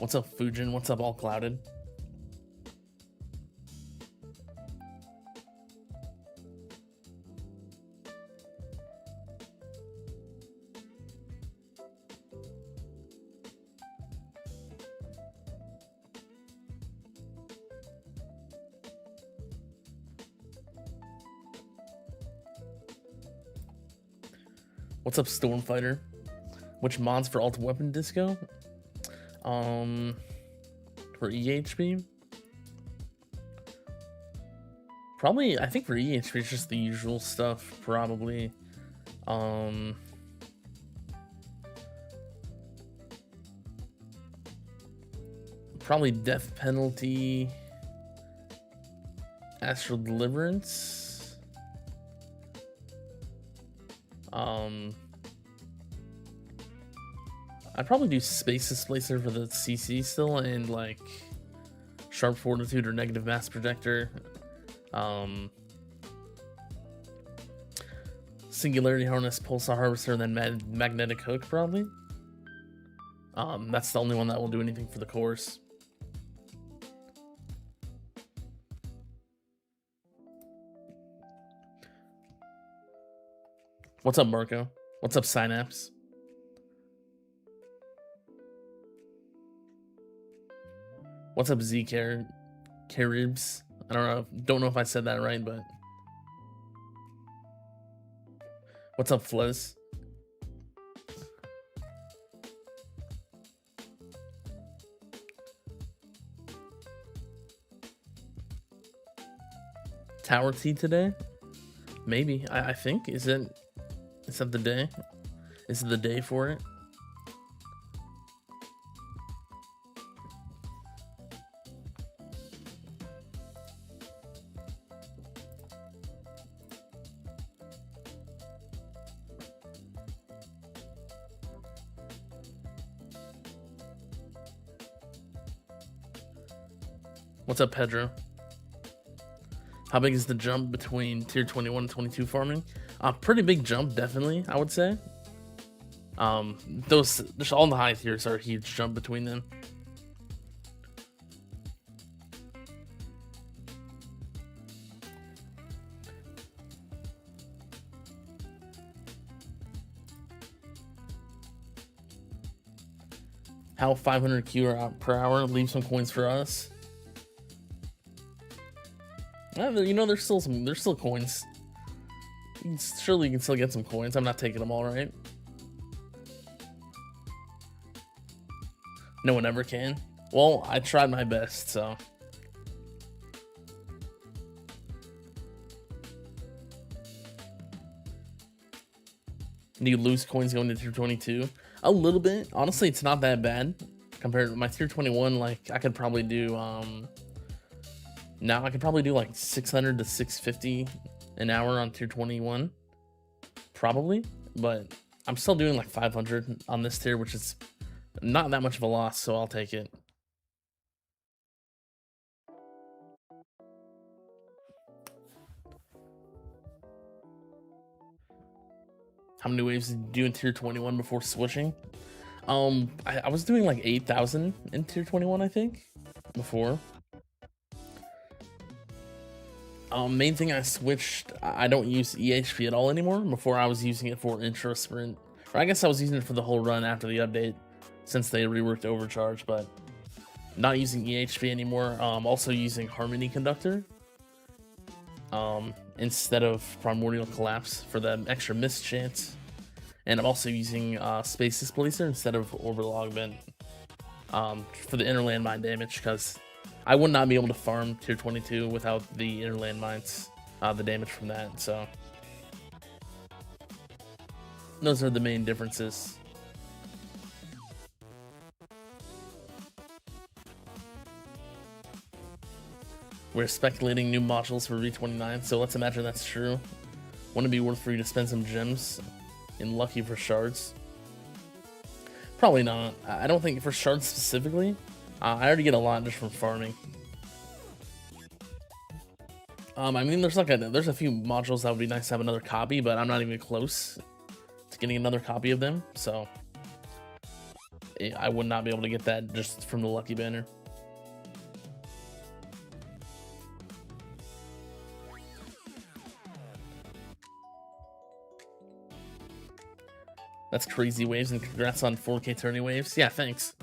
What's up, Fujin? What's up, All Clouded? What's up, Stormfighter? Which mods for Ultimate Weapon Disco? For EHP? Probably, I think for EHP it's just the usual stuff, probably. Probably Death Penalty, Astral Deliverance. I'd probably do Space Displacer for the CC still, and like Sharp Fortitude or Negative Mass Projector. Singularity Harness, Pulsar Harvester, and then Magnetic Hook probably. That's the only one that will do anything for the course. What's up, Marco? What's up, Synapse? What's up, Caribs? I don't know if I said that right, but what's up, Fliz? Tower T today? Maybe. I think. Is that the day? Is it the day for it? What's up, Pedro? How big is the jump between tier 21 and 22 farming? Pretty big jump, definitely, I would say. Just all the high tiers are a huge jump between them. How 500 Q per hour? Leave some coins for us. You know, there's still coins. Surely you can still get some coins. I'm not taking them all, right? No one ever can. Well, I tried my best, so. Do you lose coins going to tier 22? A little bit. Honestly, it's not that bad compared to my tier 21. Like, I could probably do now I could probably do like 600 to 650 an hour on tier 21, probably, but I'm still doing like 500 on this tier, which is not that much of a loss, so I'll take it. How many waves did you do in tier 21 before switching? I was doing like 8,000 in tier 21, I think, before. Main thing I switched, I don't use EHP at all anymore. Before I was using it for intro sprint, or I guess I was using it for the whole run after the update, since they reworked overcharge, but not using EHP anymore. Also using Harmony Conductor instead of Primordial Collapse for the extra miss chance, and I'm also using Space Displacer instead of Orbital Augment for the inner landmine damage, because I would not be able to farm tier 22 without the inner landmines, the damage from that. So those are the main differences. We're speculating new modules for V29, so let's imagine that's true. Wouldn't it be worth for you to spend some gems in Lucky for shards? Probably not. I don't think for shards specifically. I already get a lot just from farming. I mean, there's a few modules that would be nice to have another copy, but I'm not even close to getting another copy of them. So I would not be able to get that just from the lucky banner. That's crazy waves, and congrats on 4K tourney waves. Yeah, thanks.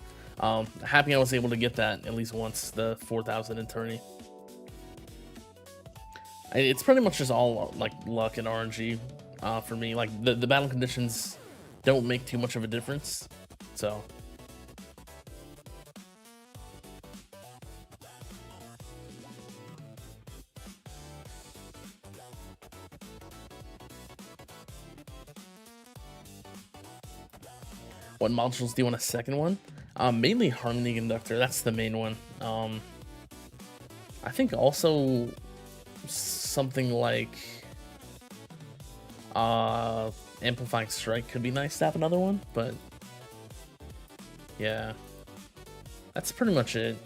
Happy I was able to get that at least once, the 4,000 in tourney. It's pretty much just all like luck and RNG for me. Like the battle conditions don't make too much of a difference, so. What modules do you want a second one? Mainly Harmony Conductor, that's the main one. I think also something like Amplifying Strike could be nice to have another one, but yeah, that's pretty much it.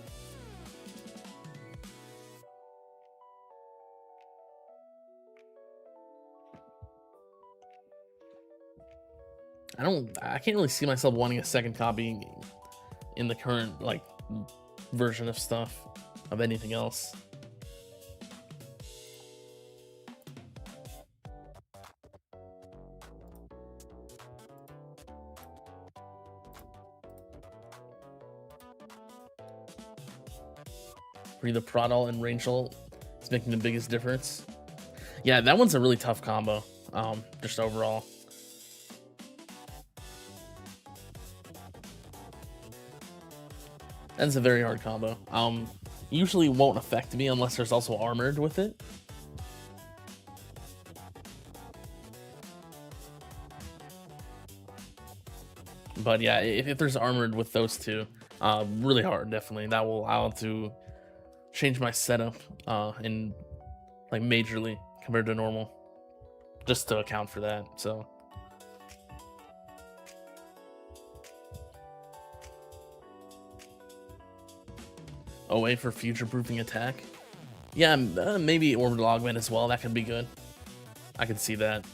I can't really see myself wanting a second copy in the current like version of stuff, of anything else. Breathe the Prod Ult and Range Ult is making the biggest difference. Yeah, that one's a really tough combo, just overall. That's a very hard combo. Usually won't affect me unless there's also armored with it. But yeah, if there's armored with those two, really hard, definitely. That will allow to change my setup in like majorly compared to normal, just to account for that. So OA for future-proofing attack. Yeah, maybe Orbital Augment as well. That could be good. I could see that.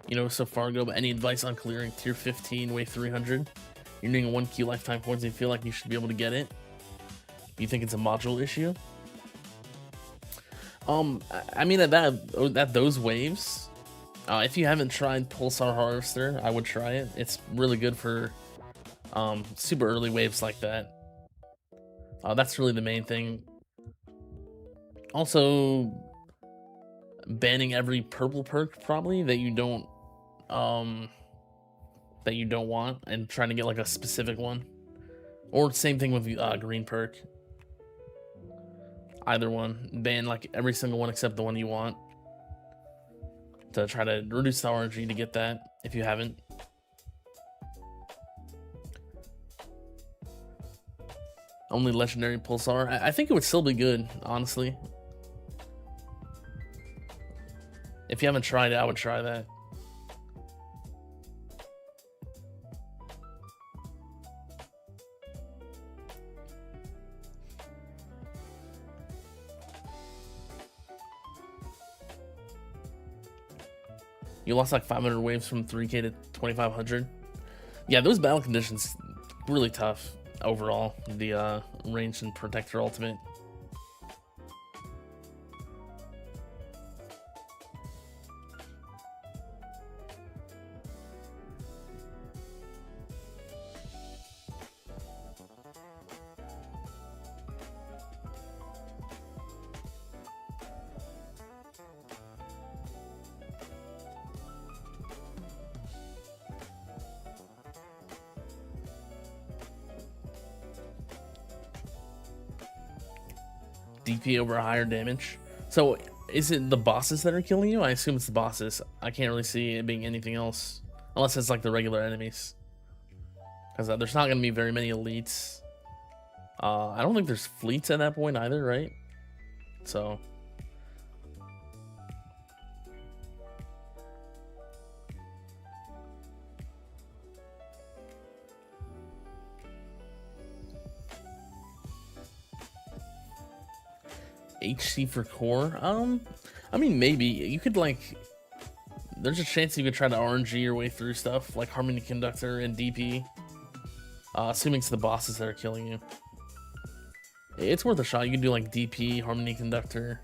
You know, so far go, but any advice on clearing tier 15 wave 300? You're doing a 1Q lifetime points and you feel like you should be able to get it? Do you think it's a module issue? I mean, at those waves, if you haven't tried Pulsar Harvester, I would try it. It's really good for super early waves like that. That's really the main thing. Also, banning every purple perk probably that you don't want, and trying to get like a specific one. Or same thing with green perk. Either one, ban like every single one except the one you want, to try to reduce the RNG to get that if you haven't. Only legendary Pulsar. I think it would still be good, honestly. If you haven't tried it, I would try that. You lost like 500 waves from 3K to 2,500. Yeah, those battle conditions really tough overall. The Ranged and Protector ultimate. DP over higher damage. So is it the bosses that are killing you? I assume it's the bosses. I can't really see it being anything else, unless it's like the regular enemies, because there's not going to be very many elites. I don't think there's fleets at that point either, right? So HC for core? I mean, maybe you could like. There's a chance you could try to RNG your way through stuff like Harmony Conductor and DP, assuming it's the bosses that are killing you. It's worth a shot. You can do like DP, Harmony Conductor,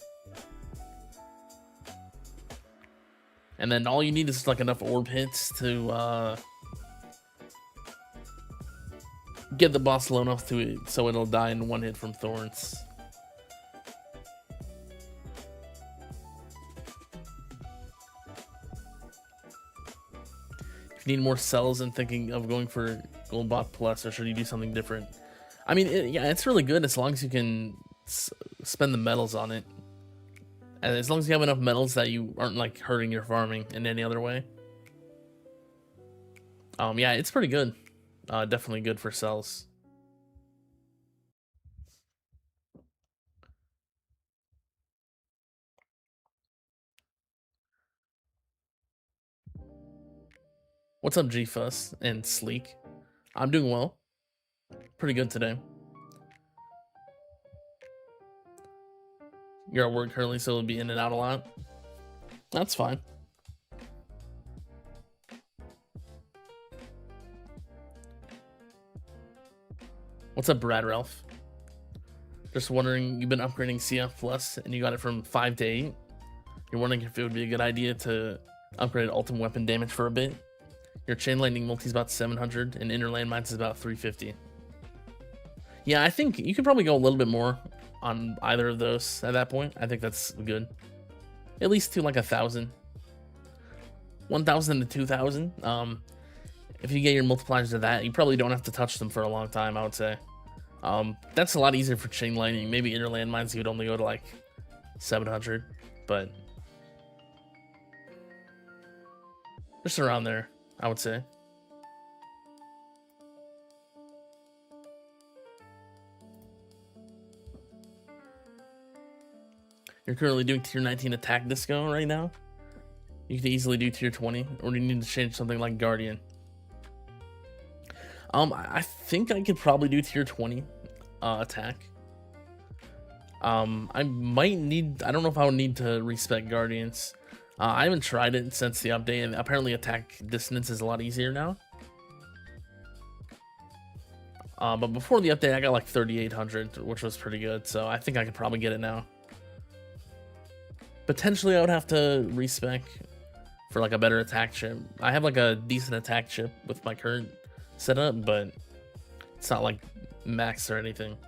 and then all you need is like enough orb hits to get the boss low enough to it so it'll die in one hit from Thorns. If you need more cells and thinking of going for Goldbot Plus, or should you do something different? I mean, yeah, it's really good as long as you can spend the metals on it. And as long as you have enough metals that you aren't like hurting your farming in any other way. Yeah, it's pretty good. Definitely good for cells. What's up, G-Fuss and Sleek? I'm doing well. Pretty good today. You're at work currently, so it'll be in and out a lot. That's fine. What's up, Brad Ralph? Just wondering, you've been upgrading CF Plus and you got it from 5 to 8. You're wondering if it would be a good idea to upgrade ultimate weapon damage for a bit. Your chain lightning multi is about 700 and inner landmines is about 350. Yeah, I think you could probably go a little bit more on either of those at that point. I think that's good. At least to like 1,000. 1,000 to 2,000. If you get your multipliers to that, you probably don't have to touch them for a long time, I would say. That's a lot easier for chain lightning. Maybe inner landmines you would only go to like 700, but just around there, I would say. You're currently doing tier 19 attack disco right now. You could easily do tier 20, or do you need to change something like Guardian? I think I could probably do tier 20 attack. I might need, I don't know if I would need to respec Guardians. I haven't tried it since the update, and apparently attack distance is a lot easier now. But before the update, I got like 3,800, which was pretty good, so I think I could probably get it now. Potentially, I would have to respec for like a better attack chip. I have like a decent attack chip with my current setup, but it's not like max or anything.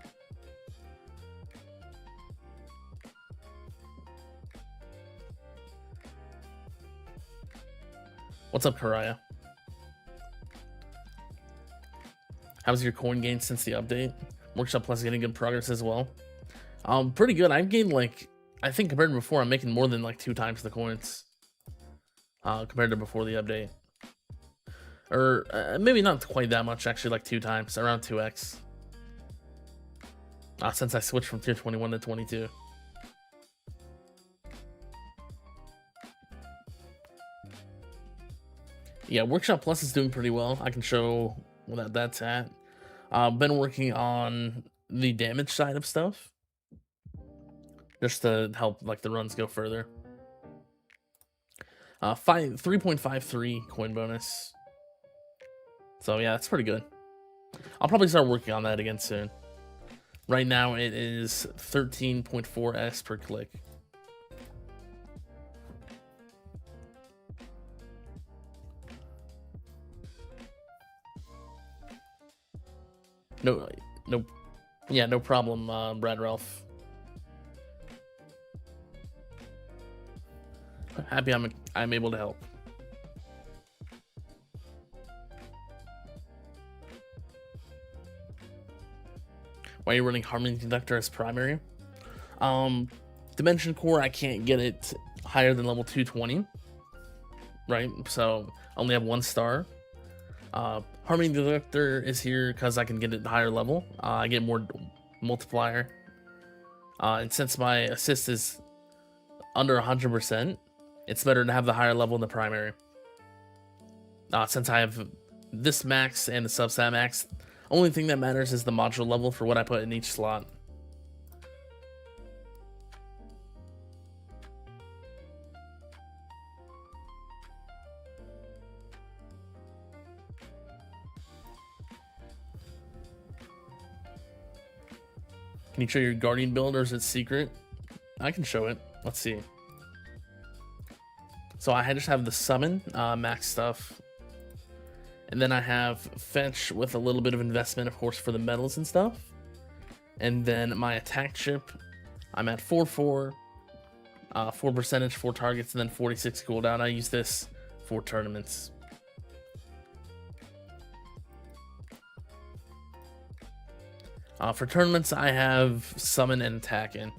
What's up, Karaya? How's your coin gain since the update? Workshop Plus getting good progress as well. Pretty good. I've gained like, I think compared to before, I'm making more than like 2 times the coins compared to before the update. Or maybe not quite that much, actually, like 2 times, around 2x. Since I switched from tier 21 to 22. Yeah, Workshop Plus is doing pretty well. I can show what that's at. Been working on the damage side of stuff, just to help like the runs go further. 3.53 coin bonus. So yeah, that's pretty good. I'll probably start working on that again soon. Right now it is 13.4 S per click. No, yeah, no problem, Brad Ralph. Happy I'm able to help. Why are you running Harmony Conductor as primary? Dimension Core, I can't get it higher than level 220, right? So I only have 1 star. Harmony Conductor is here because I can get it higher level. I get more multiplier. And since my assist is under 100%, it's better to have the higher level in the primary. Since I have this max and the substat max, only thing that matters is the module level for what I put in each slot. Can you show your Guardian build, or is it secret? I can show it. Let's see. So I just have the summon max stuff. And then I have fetch with a little bit of investment, of course, for the metals and stuff. And then my attack chip, I'm at 4/4, 4 percentage, 4 targets, and then 46 cooldown. I use this for tournaments. For tournaments, I have summon and attack in.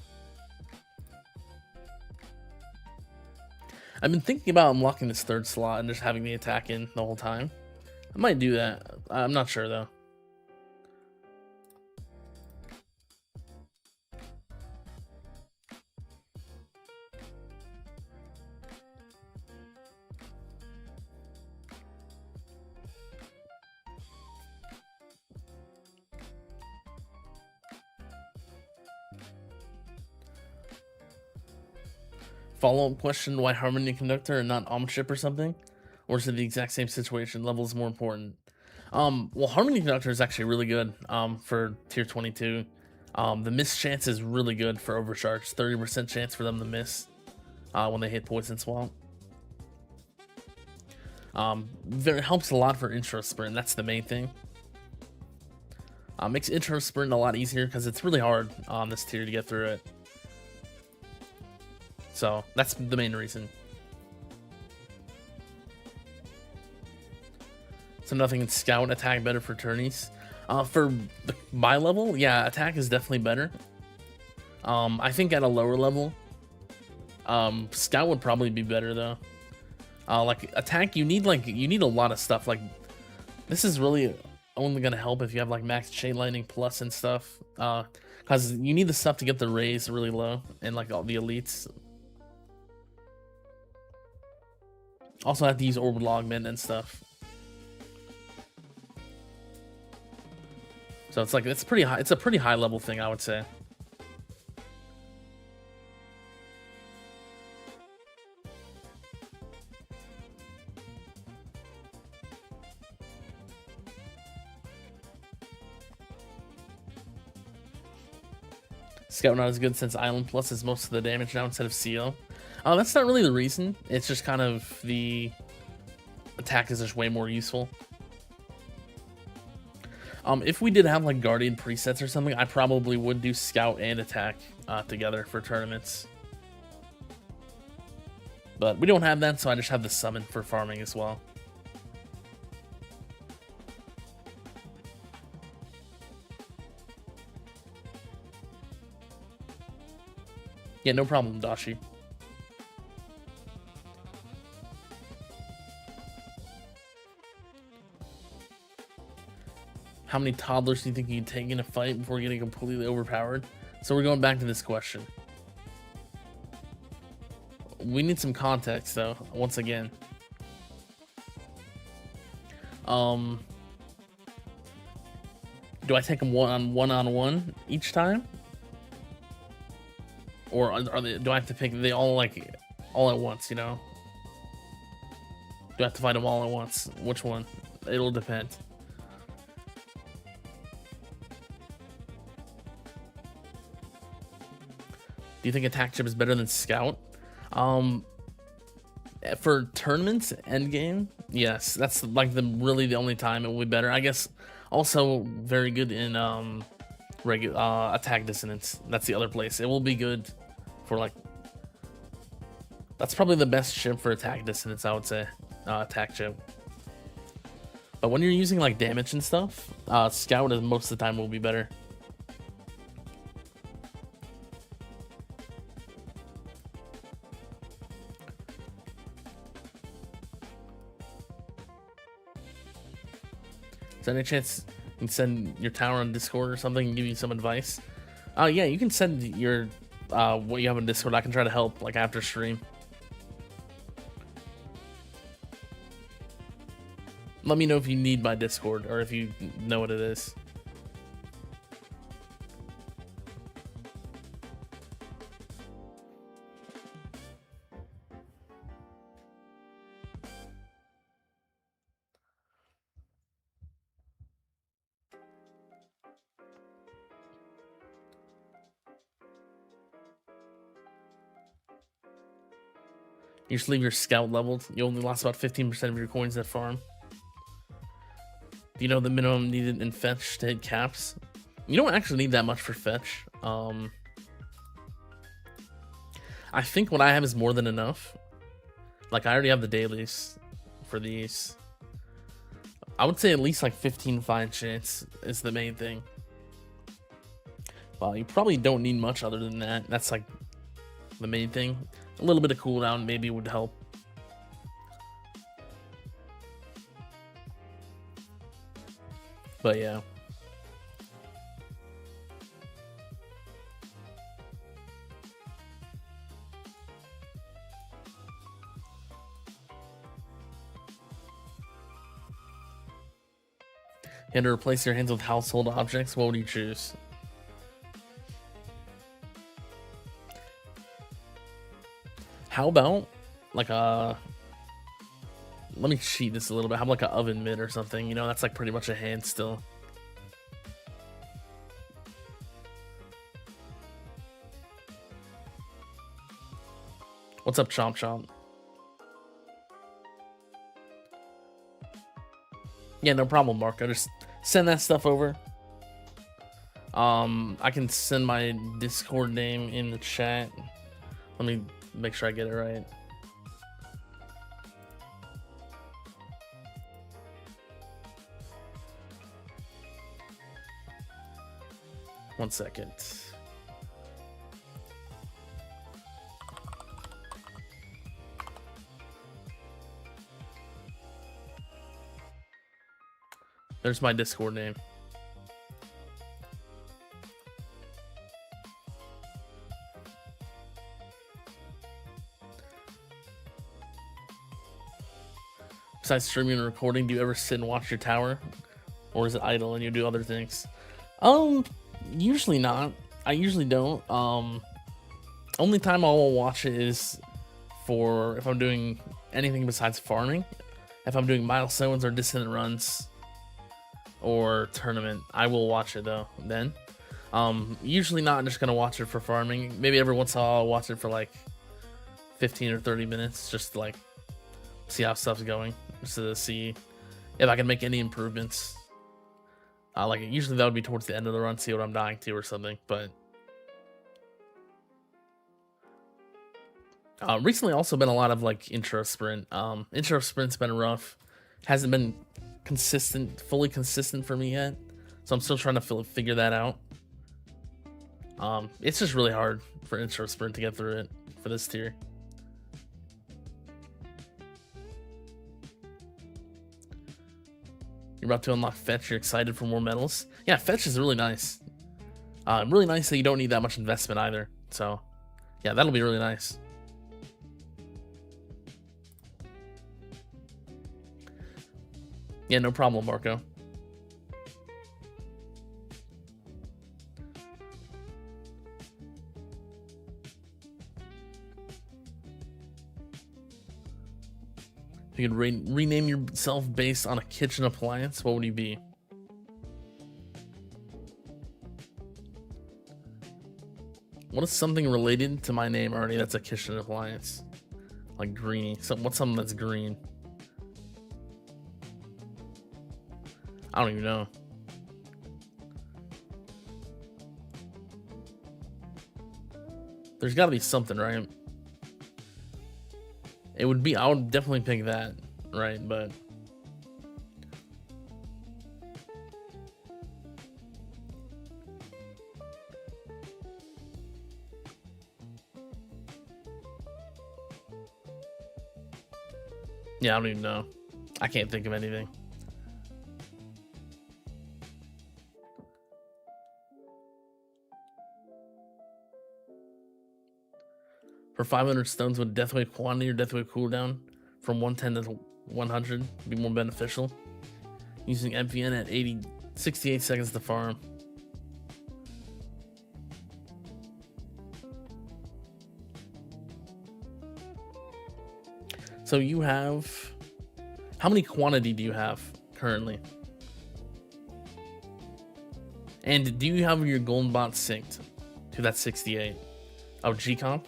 I've been thinking about unlocking this third slot and just having the attack in the whole time. I might do that. I'm not sure though. Follow-up question: why Harmony Conductor and not Chip or something? Or is it the exact same situation? Level is more important. Well, Harmony Conductor is actually really good for tier 22. The miss chance is really good for overcharge. 30% chance for them to miss when they hit Poison Swamp. It helps a lot for intro sprint. That's the main thing. Makes intro sprint a lot easier because it's really hard on this tier to get through it. So that's the main reason. So nothing in Scout, attack better for tourneys. For my level, yeah, attack is definitely better. I think at a lower level, Scout would probably be better though. Like attack, you need a lot of stuff. Like this is really only gonna help if you have like max chain lightning plus and stuff. Cause you need the stuff to get the raise really low and like all the elites. Also have to use orbital augment and stuff. So it's like it's pretty high. It's a pretty high level thing, I would say. Scout not as good since Island Plus is most of the damage now instead of CO. That's not really the reason. It's just kind of the attack is just way more useful. If we did have like Guardian presets or something, I probably would do Scout and attack together for tournaments. But we don't have that, so I just have the summon for farming as well. Yeah, no problem, Dashi. How many toddlers do you think you can take in a fight before getting completely overpowered? So we're going back to this question. We need some context though, once again. Do I take them one-on-one each time? Or are they, do I have to pick they all like all at once, you know? Do I have to fight them all at once? Which one? It'll depend. Do you think attack chip is better than Scout? For tournaments, endgame, yes. That's like really the only time it will be better. I guess also very good in attack dissonance. That's the other place. It will be good for like. That's probably the best chip for attack dissonance, I would say. Attack chip. But when you're using like damage and stuff, Scout is most of the time will be better. Is there any chance you can send your tower on Discord or something and give you some advice? Yeah, you can send your what you have on Discord. I can try to help like after stream. Let me know if you need my Discord or if you know what it is. You just leave your scout leveled. You only lost about 15% of your coins at farm. Do you know the minimum needed in fetch to hit caps? You don't actually need that much for fetch. I think what I have is more than enough. Like, I already have the dailies for these. I would say at least like 15 fine chance is the main thing. Well, you probably don't need much other than that. That's like the main thing. A little bit of cooldown maybe would help. But yeah. You had to replace your hands with household objects. What would you choose? How about like a... Let me cheat this a little bit. How about like an oven mitt or something? You know, that's like pretty much a hand still. What's up, Chomp Chomp? Yeah, no problem, Marco. Just send that stuff over. I can send my Discord name in the chat. Let me make sure I get it right. One second. There's my Discord name. Besides streaming and recording, do you ever sit and watch your tower? Or is it idle and you do other things? Usually not. I usually don't. Only time I'll watch it is for if I'm doing anything besides farming. If I'm doing milestones or distant runs or tournament, I will watch it though then. Usually not just gonna watch it for farming. Maybe every once in a while I'll watch it for like 15 or 30 minutes just to like see how stuff's going, just to see if I can make any improvements. Like usually that would be towards the end of the run, see what I'm dying to or something. But recently also been a lot of like intro sprint. Intro sprint's been rough, hasn't been fully consistent for me yet, so I'm still trying to figure that out. It's just really hard for intro sprint to get through it for this tier. You're about to unlock fetch. You're excited for more medals. Yeah, fetch is really nice. Really nice that you don't need that much investment either. So yeah, that'll be really nice. Yeah, no problem, Marco. If you could rename yourself based on a kitchen appliance, what would you be? What is something related to my name already that's a kitchen appliance? Like greeny. What's something that's green? I don't even know. There's gotta be something, right? It would be, I would definitely pick that, right? But yeah, I don't even know. I can't think of anything. For 500 stones, would death wave quantity or death wave cooldown from 110 to 100 be more beneficial? Using MVN at 68 seconds to farm. So you have, how many quantity do you have currently? And do you have your golden bot synced to that 68? Oh, G-Comp?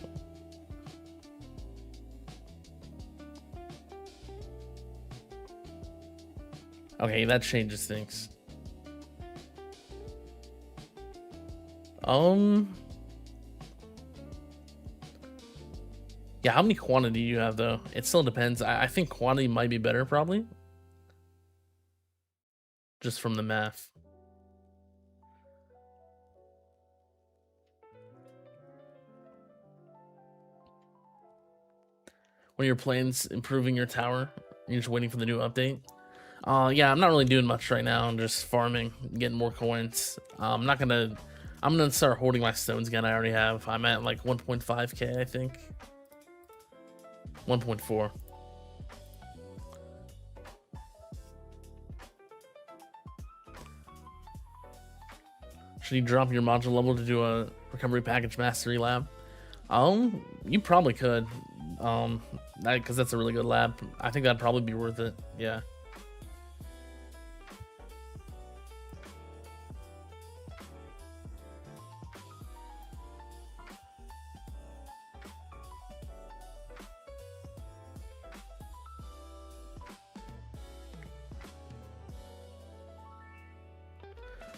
Okay, that changes things. Yeah, how many quantity do you have though? It still depends. I think quantity might be better probably. Just from the math. When your plans improving your tower, you're just waiting for the new update. Yeah, I'm not really doing much right now. I'm just farming, getting more coins. I'm gonna start holding my stones again. I already have. I'm at like 1.5k, I think. 1.4. Should you drop your module level to do a recovery package mastery lab? You probably could. Because that's a really good lab. I think that'd probably be worth it. Yeah.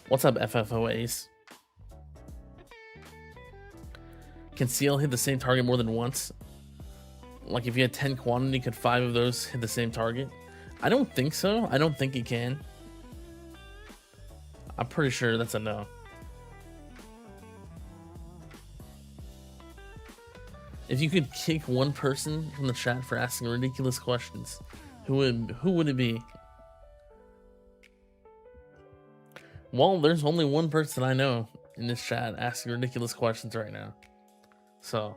What's up, FFOAs? Can CL hit the same target more than once? Like if you had 10 quantity, could 5 of those hit the same target? I don't think so. I don't think it can. I'm pretty sure that's a no. If you could kick one person from the chat for asking ridiculous questions, who would it be? Well, there's only one person I know in this chat asking ridiculous questions right now. So,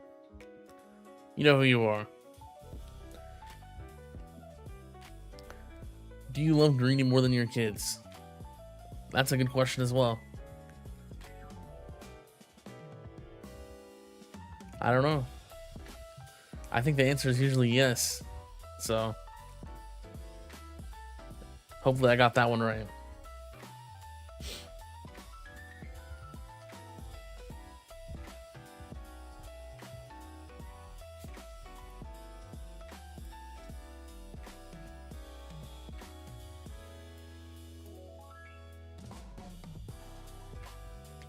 you know who you are. Do you love Greeny more than your kids? That's a good question as well. I don't know. I think the answer is usually yes. So, hopefully I got that one right.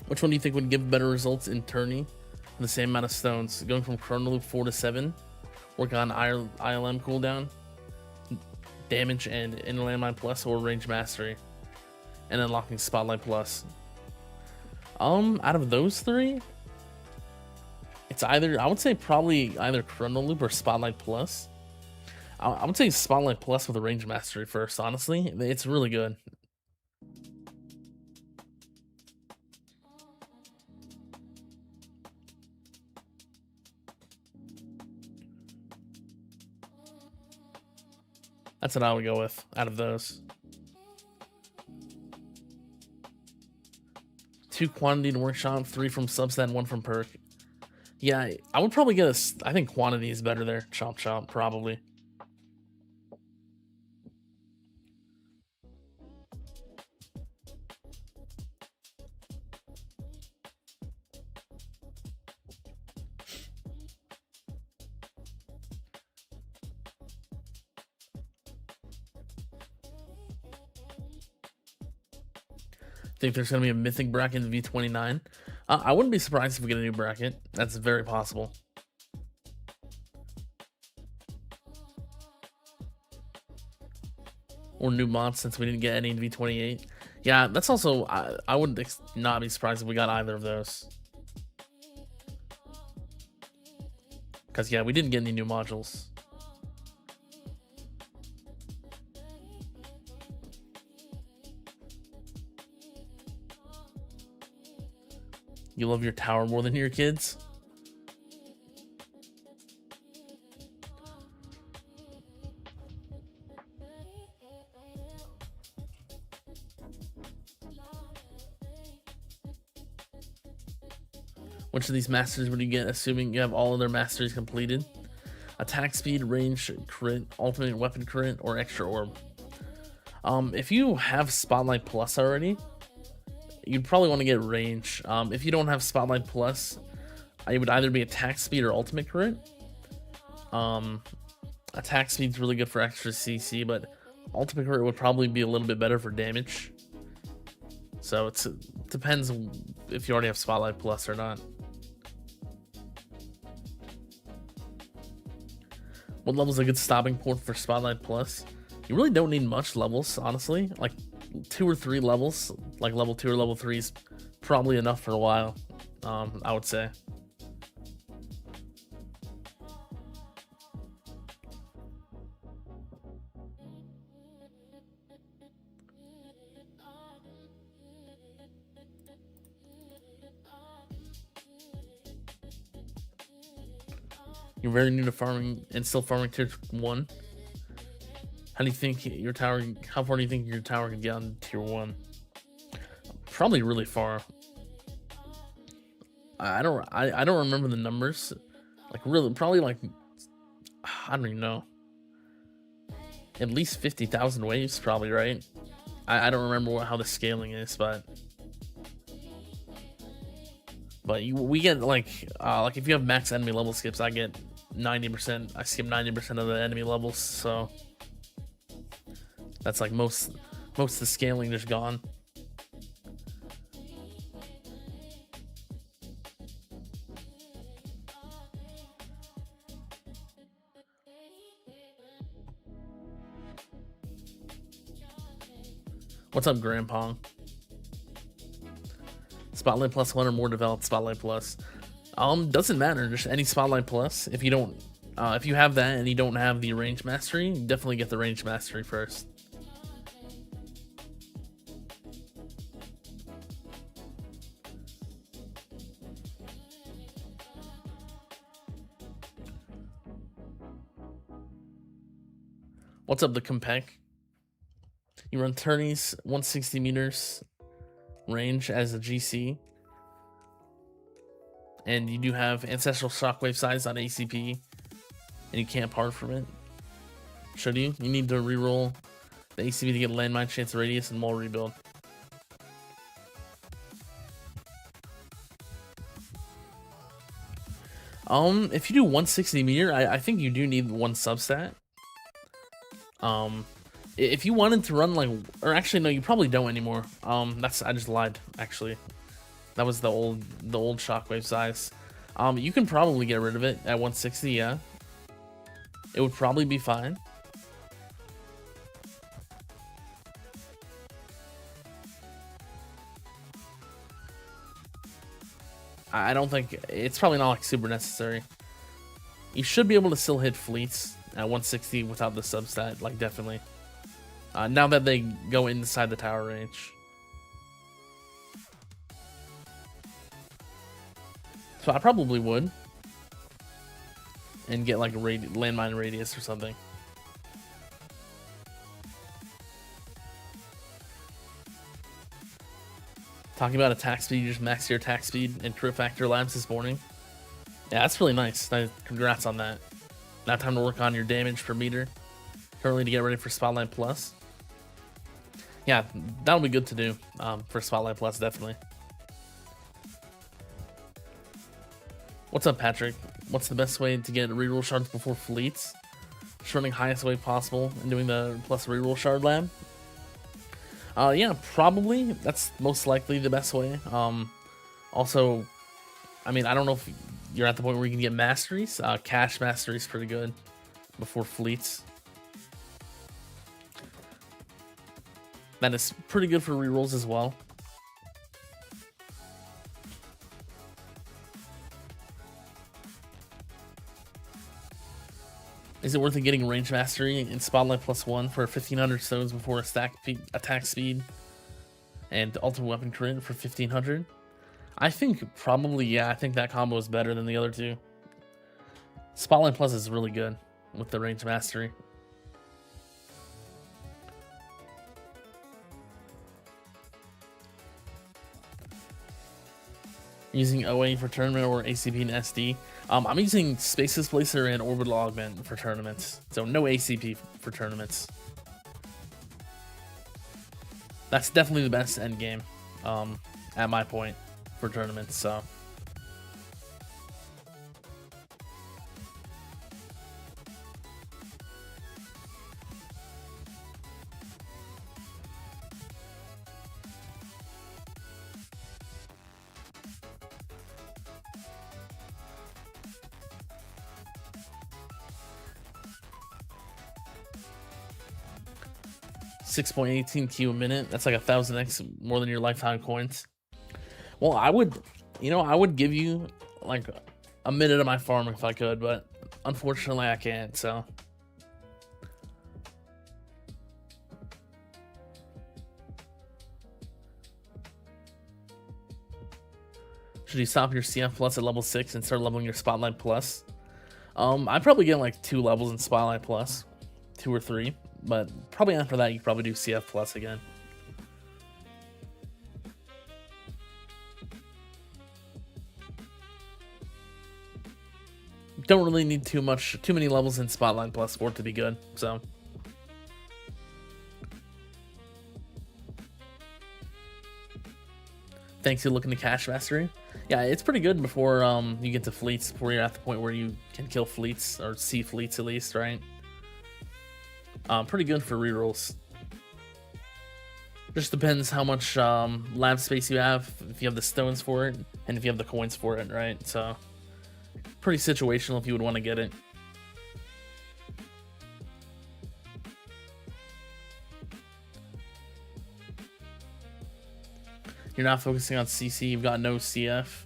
Which one do you think would give better results in tourney? The same amount of stones, going from Chrono Loop 4 to 7, working on ILM cooldown, damage and inner landmine plus, or range mastery, and unlocking Spotlight plus. Out of those three, it's either, I would say probably either Chrono Loop or Spotlight plus. I would say Spotlight plus with a range mastery first, honestly. It's really good. That's what I would go with out of those. 2 quantity to workshop, 3 from substat, and 1 from perk. Yeah, I would probably get I think quantity is better there. Chomp chomp, probably. Think there's going to be a mythic bracket in V29? I wouldn't be surprised if we get a new bracket. That's very possible. Or new mods, since we didn't get any in V28. Yeah, that's also, I would not be surprised if we got either of those. Because, yeah, we didn't get any new modules. You love your tower more than your kids? Which of these masters would you get, assuming you have all of their masteries completed? Attack speed, range, crit, ultimate weapon crit, or extra orb? If you have Spotlight Plus already, you'd probably want to get range. If you don't have Spotlight Plus, it would either be attack speed or ultimate crit. Attack speed's really good for extra CC, but Ultimate Crit would probably be a little bit better for damage. So it depends if you already have Spotlight Plus or not. What level is a good stopping point for Spotlight Plus? You really don't need much levels, honestly. Like 2 or 3 levels, like level 2 or level 3 is probably enough for a while, I would say. You're very new to farming and still farming tier 1. How do you think your tower? How far do you think your tower can get on tier 1? Probably really far. I don't remember the numbers. Like really, probably like I don't even know. At least 50,000 waves, probably, right? I don't remember how the scaling is, but we get like if you have max enemy level skips, I get 90%. I skip 90% of the enemy levels, so that's like most of the scaling just gone. What's up, Grandpa? Spotlight Plus 1 or more developed Spotlight Plus. Doesn't matter, just any Spotlight Plus. If you don't, if you have that and you don't have the range mastery, definitely get the range mastery first. What's up, the Compec? You run tourneys 160 meters range as a GC. And you do have Ancestral Shockwave size on ACP. And you can't part from it. Should you? You need to reroll the ACP to get landmine chance radius and wall rebuild. If you do 160 meter, I think you do need one substat. If you wanted to run like, or actually no, you probably don't anymore. I just lied. Actually, that was the old Shockwave size. You can probably get rid of it at 160. Yeah, it would probably be fine. I don't think it's probably not like super necessary. You should be able to still hit fleets at 160 without the substat, like definitely. Now that they go inside the tower range. So I probably would. And get like a landmine radius or something. Talking about attack speed, you just max your attack speed and crit factor labs this morning. Yeah, that's really nice. Congrats on that. Now time to work on your damage per meter. Currently to get ready for Spotlight Plus. Yeah, that'll be good to do for Spotlight Plus, definitely. What's up, Patrick? What's the best way to get reroll shards before fleets? Just running highest way possible and doing the plus reroll shard lab. Yeah, probably. That's most likely the best way. Also, I mean, I don't know if you're at the point where you can get masteries. Cash mastery is pretty good before fleets. That is pretty good for rerolls as well. Is it worth it getting range mastery in Spotlight Plus 1 for 1500 stones before attack speed and ultimate weapon crit for 1500? I think probably, yeah. I think that combo is better than the other two. Spotlight Plus is really good with the range mastery. Using OA for tournament or ACP and SD. I'm using Space Displacer and Orbital Augment for tournaments, so no ACP for tournaments. That's definitely the best end game at my point for tournaments. So. 6.18 Q a minute. That's like 1,000x more than your lifetime coins. Well, I would give you like a minute of my farm if I could, but unfortunately I can't, so. Should you stop your CF Plus at level 6 and start leveling your Spotlight Plus? I'd probably get like 2 levels in Spotlight Plus, 2 or 3, but probably after that you probably do CF Plus again. Don't really need too many levels in Spotlight Plus for it to be good, so. Thanks to looking to cash mastery. Yeah, it's pretty good before you get to fleets, before you're at the point where you can kill fleets, or see fleets at least, right? Pretty good for rerolls. Just depends how much lab space you have, if you have the stones for it, and if you have the coins for it, right? So, pretty situational if you would want to get it. You're not focusing on CC, you've got no CF,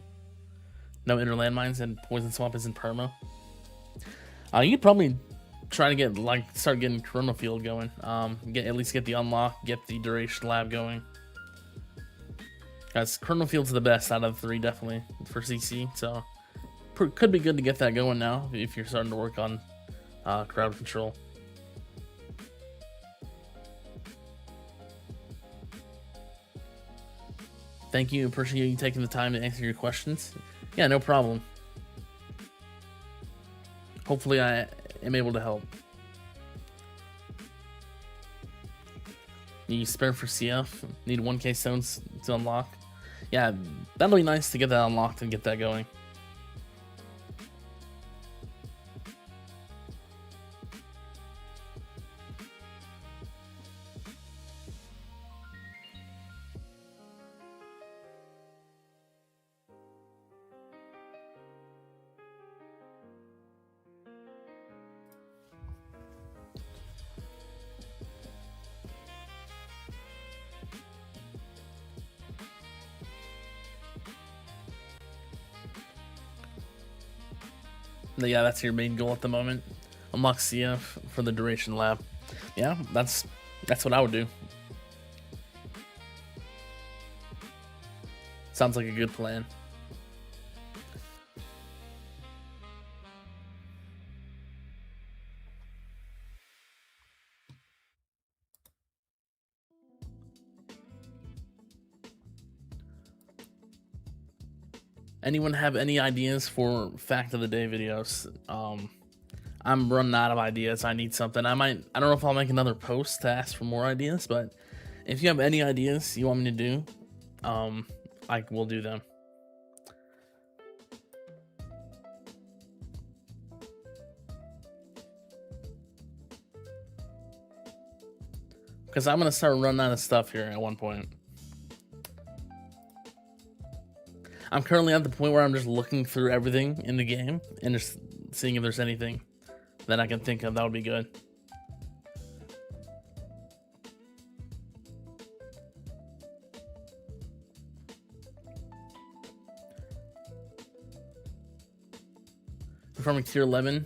no inner landmines, and Poison Swamp isn't perma. You could probably try to get, like, start getting Chrono Field going. At least get the unlock, get the Duration Lab going. Guys, Chrono Field's the best out of the 3, definitely, for CC, so could be good to get that going now if you're starting to work on crowd control. Thank you. Appreciate you taking the time to answer your questions. Yeah, no problem. Hopefully I am able to help. You spare for CF. Need 1k stones to unlock. Yeah, that'll be nice to get that unlocked and get that going. Yeah, that's your main goal at the moment. Unlock CF for the Duration Lab. Yeah, that's what I would do. Sounds like a good plan. Anyone have any ideas for fact of the day videos? I'm running out of ideas. I need something. I don't know if I'll make another post to ask for more ideas, but if you have any ideas you want me to do, I will do them. Because I'm gonna start running out of stuff here at one point. I'm currently at the point where I'm just looking through everything in the game and just seeing if there's anything that I can think of that would be good. Performing tier 11,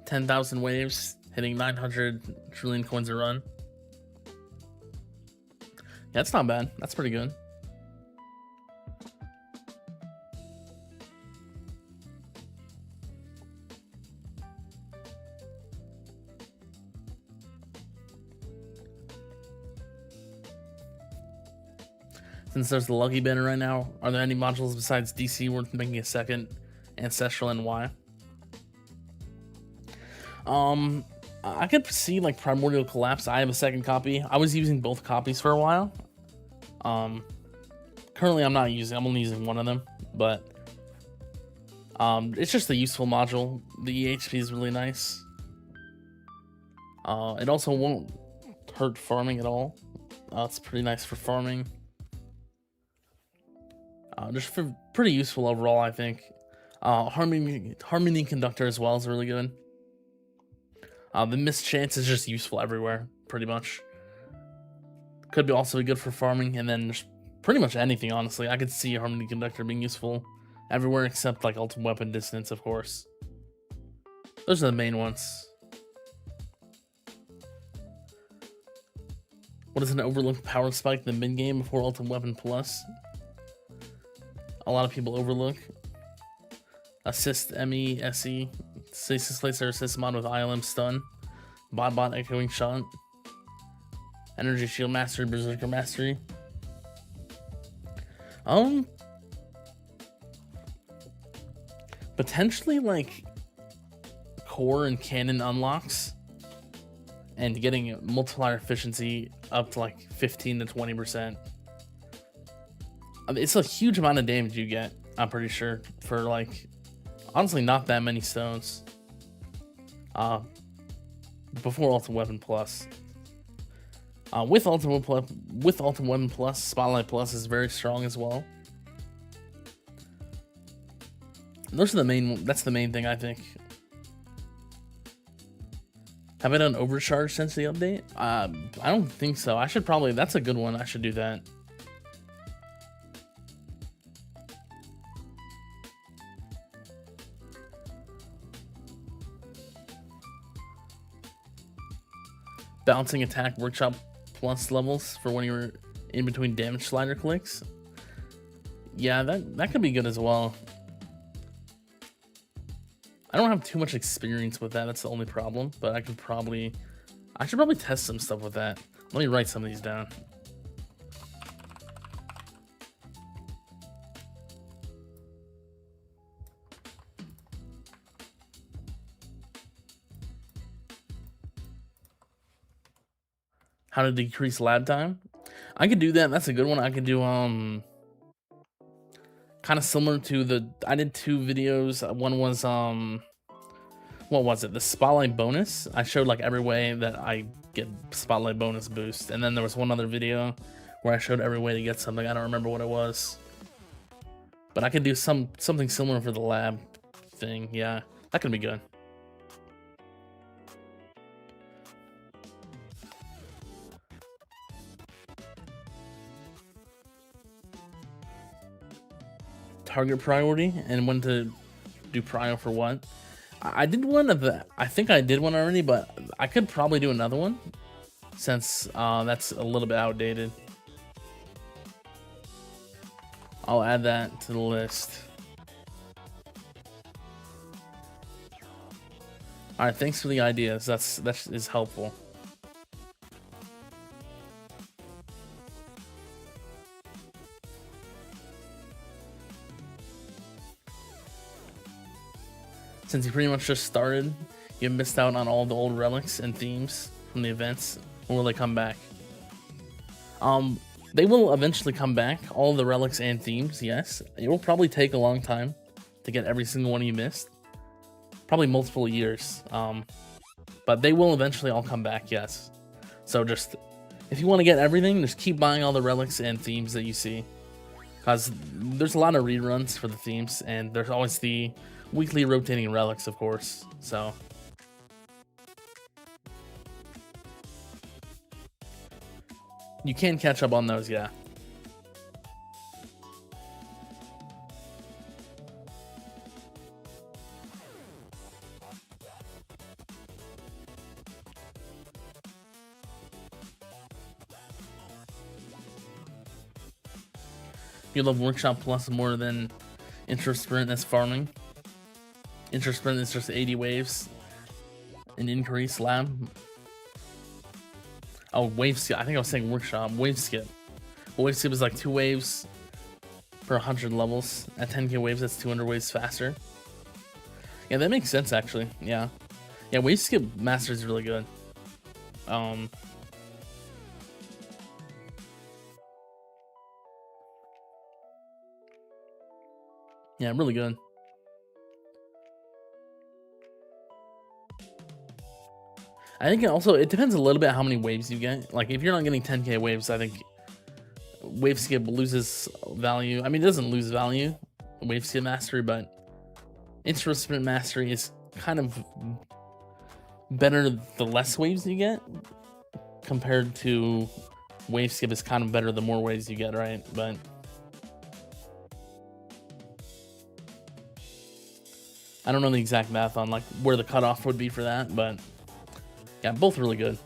10,000 waves, hitting 900 trillion coins a run. Yeah, that's not bad. That's pretty good. Since there's the Lucky Banner right now, are there any modules besides DC worth making a second Ancestral and why? I could see like Primordial Collapse. I have a second copy. I was using both copies for a while. Currently I'm only using one of them, but it's just a useful module. The EHP is really nice. It also won't hurt farming at all. It's pretty nice for farming. Just pretty useful overall, I think. Harmony Conductor as well is really good. The Mischance is just useful everywhere, pretty much. Could be also be good for farming, and then pretty much anything, honestly. I could see Harmony Conductor being useful everywhere except like Ultimate Weapon Dissonance, of course. Those are the main ones. What is an overlooked power spike in the mid game before Ultimate Weapon Plus? A lot of people overlook. Assist ME, SE, Stasis Laser Assist mod with ILM Stun, Bot Echoing Shot, Energy Shield Mastery, Berserker Mastery. Potentially like core and cannon unlocks, and getting multiplier efficiency up to like 15 to 20%. I mean, it's a huge amount of damage you get, I'm pretty sure, for like honestly not that many stones. Before Ultimate Weapon Plus. With Ultimate Weapon Plus, Spotlight Plus is very strong as well. Those are the main. That's the main thing, I think. Have I done Overcharge since the update? I don't think so. I should probably. That's a good one. I should do that. Bouncing attack workshop plus levels for when you're in between damage slider clicks. Yeah, that could be good as well. I don't have too much experience with that. That's the only problem, but I should probably test some stuff with that. Let me write some of these down. How to decrease lab time? I could do that. That's a good one. I could do kind of similar to I did 2 videos. One was what was it? The Spotlight bonus. I showed like every way that I get Spotlight bonus boost, and then there was one other video where I showed every way to get something. I don't remember what it was, but I could do something similar for the lab thing. Yeah, that could be good. Target priority and when to do prio for what. I did one of the. I think I did one already, but I could probably do another one since that's a little bit outdated. I'll add that to the list. All right, thanks for the ideas. That is helpful. Since you pretty much just started, you missed out on all the old relics and themes from the events. When will they come back? They will eventually come back. All the relics and themes, yes. It will probably take a long time to get every single one you missed. Probably multiple years. But they will eventually all come back, yes. So just, if you want to get everything, just keep buying all the relics and themes that you see. Because there's a lot of reruns for the themes, and there's always the weekly rotating relics, of course. So you can catch up on those, yeah. You love Workshop Plus more than Intro Sprint as farming. Intro Sprint is just 80 waves. An increase lab. Oh, wave skip. I think I was saying workshop. Wave skip. Well, wave skip is like 2 waves per 100 levels. At 10k waves, that's 200 waves faster. Yeah, that makes sense actually. Yeah. Yeah, wave skip master is really good. Yeah, really good. I think it depends a little bit how many waves you get. Like, if you're not getting 10k waves, I think wave skip loses value. I mean, it doesn't lose value, wave skip mastery, but Intro Sprint mastery is kind of better the less waves you get compared to wave skip is kind of better the more waves you get, right? But I don't know the exact math on like where the cutoff would be for that, but yeah, both really good.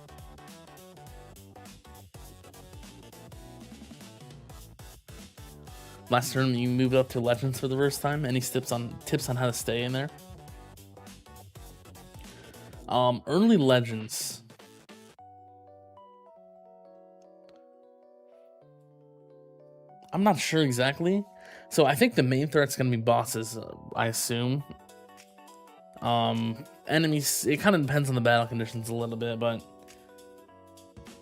Last turn you moved up to Legends for the first time. Any tips on how to stay in there? Early Legends. I'm not sure exactly. So I think the main threat's gonna be bosses, I assume. Enemies, it kind of depends on the battle conditions a little bit, but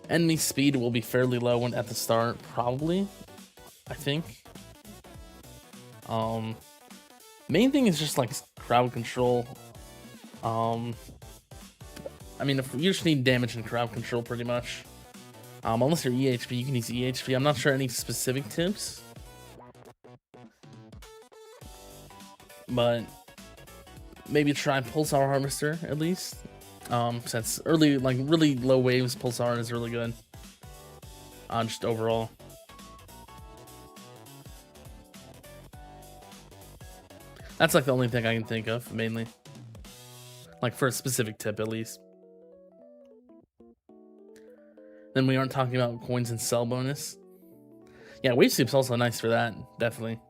enemy speed will be fairly low at the start, probably, I think. Main thing is just like crowd control. I mean, if you just need damage and crowd control pretty much. Unless you're EHP, you can use EHP. I'm not sure any specific tips, but maybe try Pulsar Harvester at least. Since early, like really low waves, Pulsar is really good. Just overall. That's like the only thing I can think of, mainly. Like for a specific tip, at least. Then we aren't talking about coins and cell bonus. Yeah, wave skip's also nice for that, definitely.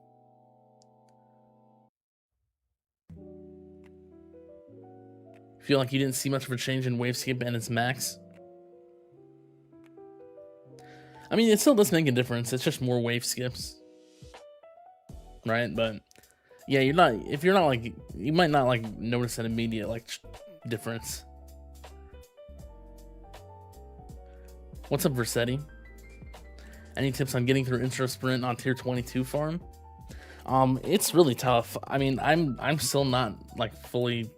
Feel like you didn't see much of a change in wave skip and its max? I mean, it still does make a difference. It's just more wave skips, right? But yeah, you're not. If you're not like, you might not like notice an immediate like difference. What's up, Versetti? Any tips on getting through intro sprint on tier 22 farm? It's really tough. I mean, I'm still not like fully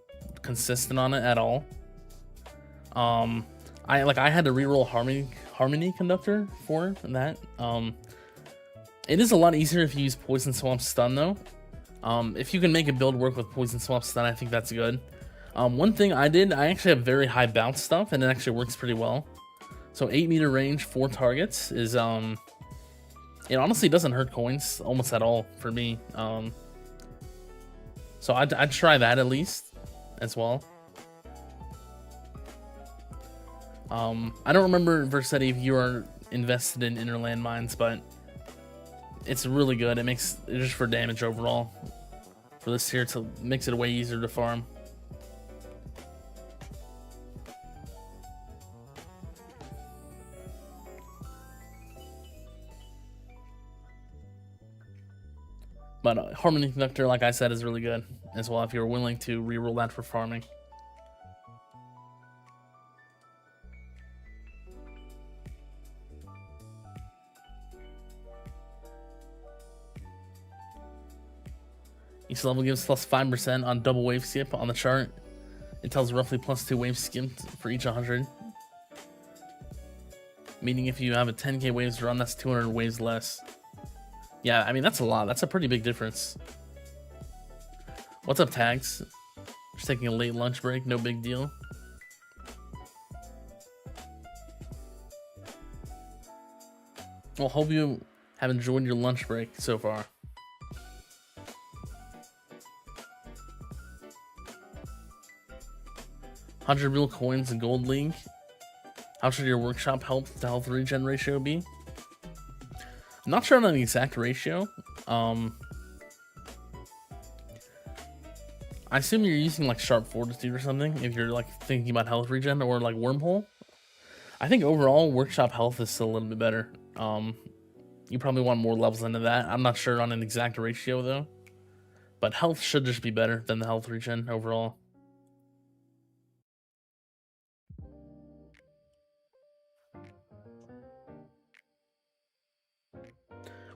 consistent on it at all. I had to reroll Harmony Conductor for that. It is a lot easier if you use Poison Swamp Stun though. If you can make a build work with Poison Swamp Stun, I think that's good. One thing I actually have very high bounce stuff, and it actually works pretty well. So 8-meter range, 4 targets is it honestly doesn't hurt coins almost at all for me. So I'd try that at least as well. I don't remember, Versetti, if you are invested in Inner Landmines, but it's really good. It makes it just for damage overall for this tier, to makes it way easier to farm. But Harmony Conductor, like I said, is really good as well if you're willing to reroll that for farming. Each level gives plus 5% on double wave skip on the chart. It tells roughly plus 2 wave skipped for each 100. Meaning if you have a 10k waves run, that's 200 waves less. Yeah, I mean, that's a lot. That's a pretty big difference. What's up, Tags? Just taking a late lunch break, no big deal. Well, hope you have enjoyed your lunch break so far. $100 real coins in Gold League. How should your workshop help the health regen ratio be? I'm not sure on the exact ratio. I assume you're using like Sharp Fortitude or something if you're like thinking about health regen, or like Wormhole. I think overall workshop health is still a little bit better. You probably want more levels into that. I'm not sure on an exact ratio though, but health should just be better than the health regen overall.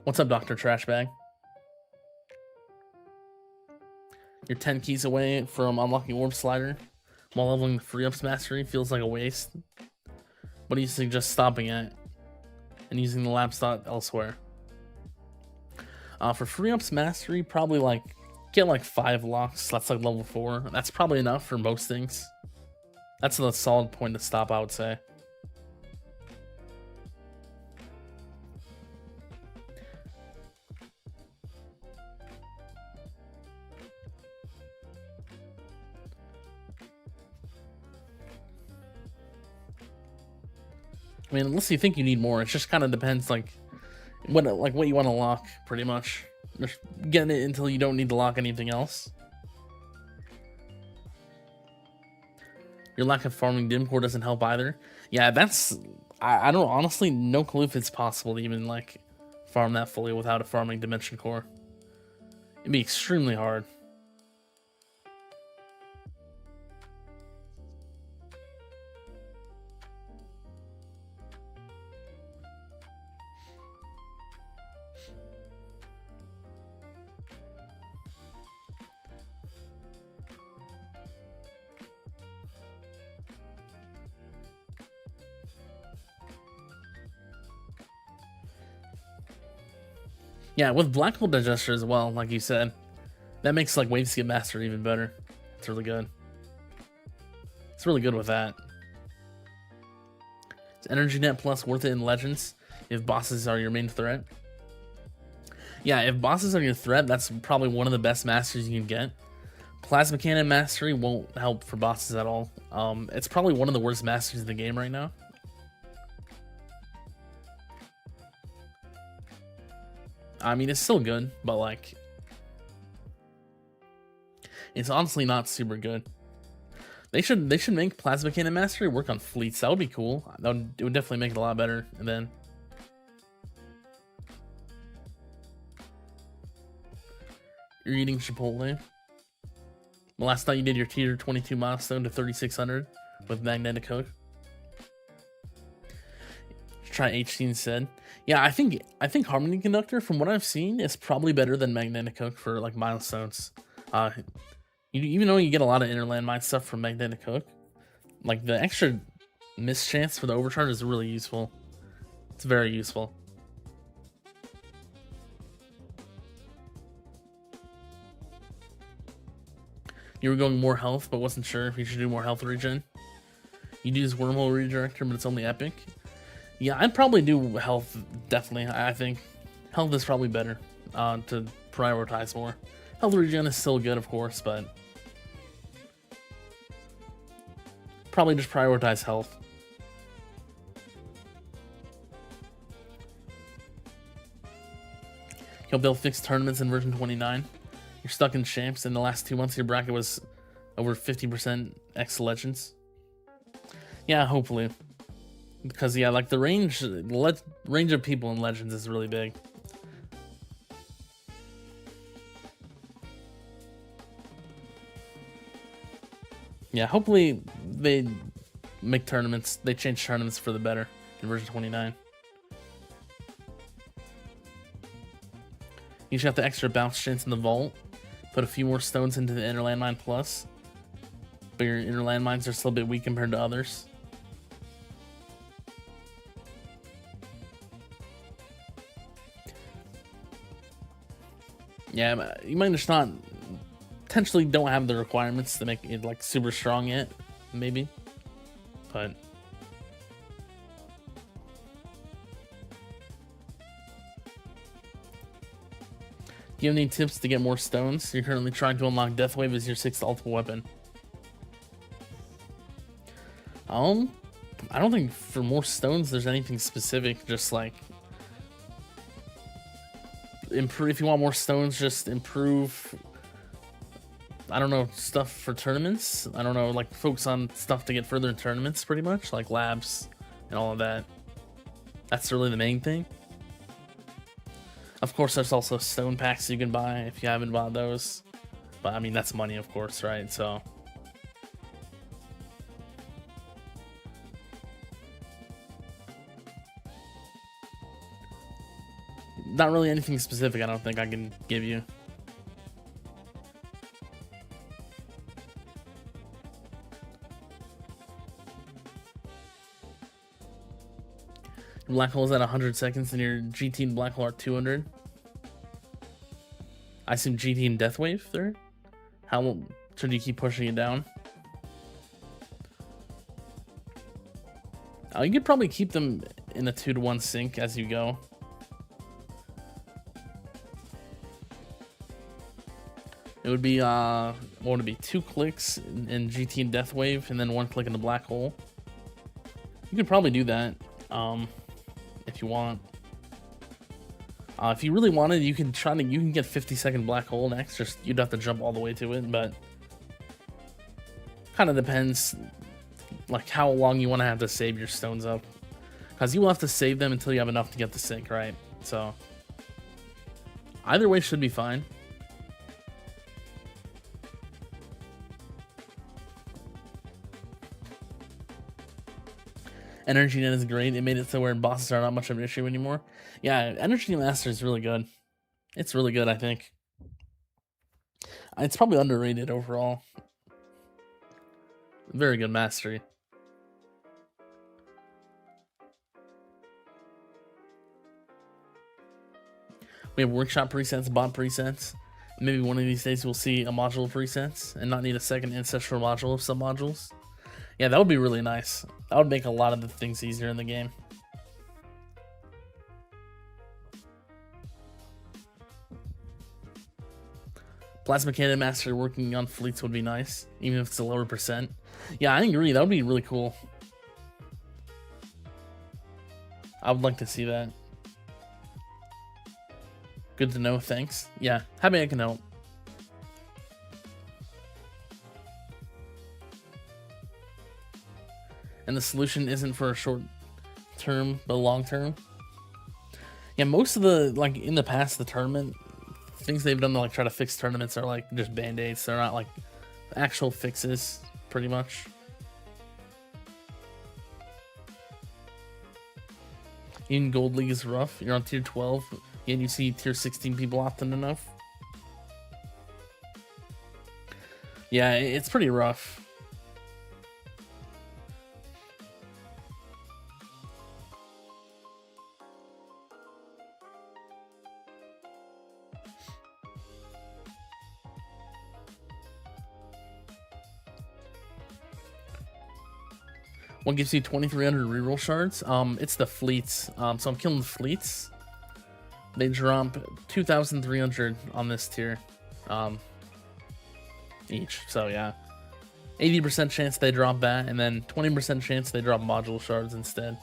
What's up, Dr. Trashbag? You're 10 keys away from unlocking Orb Slider while leveling the Free Ups Mastery feels like a waste. What do you suggest stopping at and using the lab slot elsewhere? For Free Ups Mastery, probably like get like 5 locks. That's like level 4. That's probably enough for most things. That's a solid point to stop, I would say. I mean, unless you think you need more, it just kind of depends, like what you want to lock, pretty much. Just getting it until you don't need to lock anything else. Your lack of farming dim core doesn't help either. Yeah, that's I don't honestly no clue if it's possible to even like farm that fully without a farming dimension core. It'd be extremely hard. Yeah, with Black Hole Digester as well, like you said, that makes like Wave Skip Master even better. It's really good. It's really good with that. Is Energy Net Plus worth it in Legends if bosses are your main threat? Yeah, if bosses are your threat, that's probably one of the best masters you can get. Plasma Cannon Mastery won't help for bosses at all. It's probably one of the worst masters in the game right now. I mean, it's still good, but like, it's honestly not super good. They should make Plasma Cannon Mastery work on fleets. That would be cool. It would definitely make it a lot better. And then you're eating Chipotle. Well, last night you did your tier 22 milestone to 3600 with Magnetic Hook. Try HC instead. Yeah, I think Harmony Conductor, from what I've seen, is probably better than Magnetic Hook for like milestones. Even though you get a lot of inner landmine stuff from Magnetic Hook, like the extra miss chance for the overcharge is really useful. It's very useful. You were going more health, but wasn't sure if you should do more health regen. You use Wormhole Redirector, but it's only epic. Yeah, I'd probably do health, definitely. I think health is probably better to prioritize more. Health regen is still good, of course, but probably just prioritize health. Hope they'll fix tournaments in version 29. You're stuck in champs. In the last 2 months, your bracket was over 50% X Legends. Yeah, hopefully. Because yeah, like the range of people in Legends is really big. Yeah, hopefully they make tournaments. They change tournaments for the better in version 29. You should have the extra bounce chance in the vault. Put a few more stones into the inner landmine plus. But your inner landmines are still a bit weak compared to others. Yeah, you might just not potentially don't have the requirements to make it like super strong yet, maybe. But do you have any tips to get more stones? You're currently trying to unlock Deathwave as your 6th ultimate weapon. I don't think for more stones there's anything specific, just like improve. If you want more stones, just improve, I don't know, stuff for tournaments. I don't know, like focus on stuff to get further in tournaments, pretty much, like labs and all of that. That's really the main thing. Of course, there's also stone packs you can buy if you haven't bought those. But I mean, that's money, of course, right? So not really anything specific, I don't think I can give you. Black Hole is at 100 seconds and your GT and Black Hole are 200. I assume GT and Deathwave third. How should you keep pushing it down? You could probably keep them in a 2-to-1 sync as you go. It would be what would it be? 2 clicks in GT and Deathwave, and then 1 click in the Black Hole. You could probably do that. Um, if you want. If you really wanted, you can get 50-second black hole next. Just you'd have to jump all the way to it, but kind of depends, like how long you want to have to save your stones up, because you will have to save them until you have enough to get the sync, right? So either way should be fine. Energy Net is great. It made it so where bosses are not much of an issue anymore. Yeah, Energy Master is really good. It's really good, I think. It's probably underrated overall. Very good mastery. We have workshop presets, bot presets. Maybe one of these days we'll see a module presets and not need a second ancestral module of some modules. Yeah, that would be really nice. That would make a lot of the things easier in the game. Plasma Cannon Master working on fleets would be nice, even if it's a lower percent. Yeah, I agree. That would be really cool. I would like to see that. Good to know, thanks. Yeah, happy I can help. And the solution isn't for a short term, but long term. Yeah, most of the, like, in the past, the tournament, things they've done to, like, try to fix tournaments are, like, just band-aids. They're not, like, actual fixes, pretty much. In Gold League is rough. You're on tier 12, and you see tier 16 people often enough. Yeah, it's pretty rough. What gives you 2,300 reroll shards? It's the fleets. So I'm killing the fleets. They drop 2,300 on this tier, each. So yeah, 80% chance they drop that, and then 20% chance they drop module shards instead.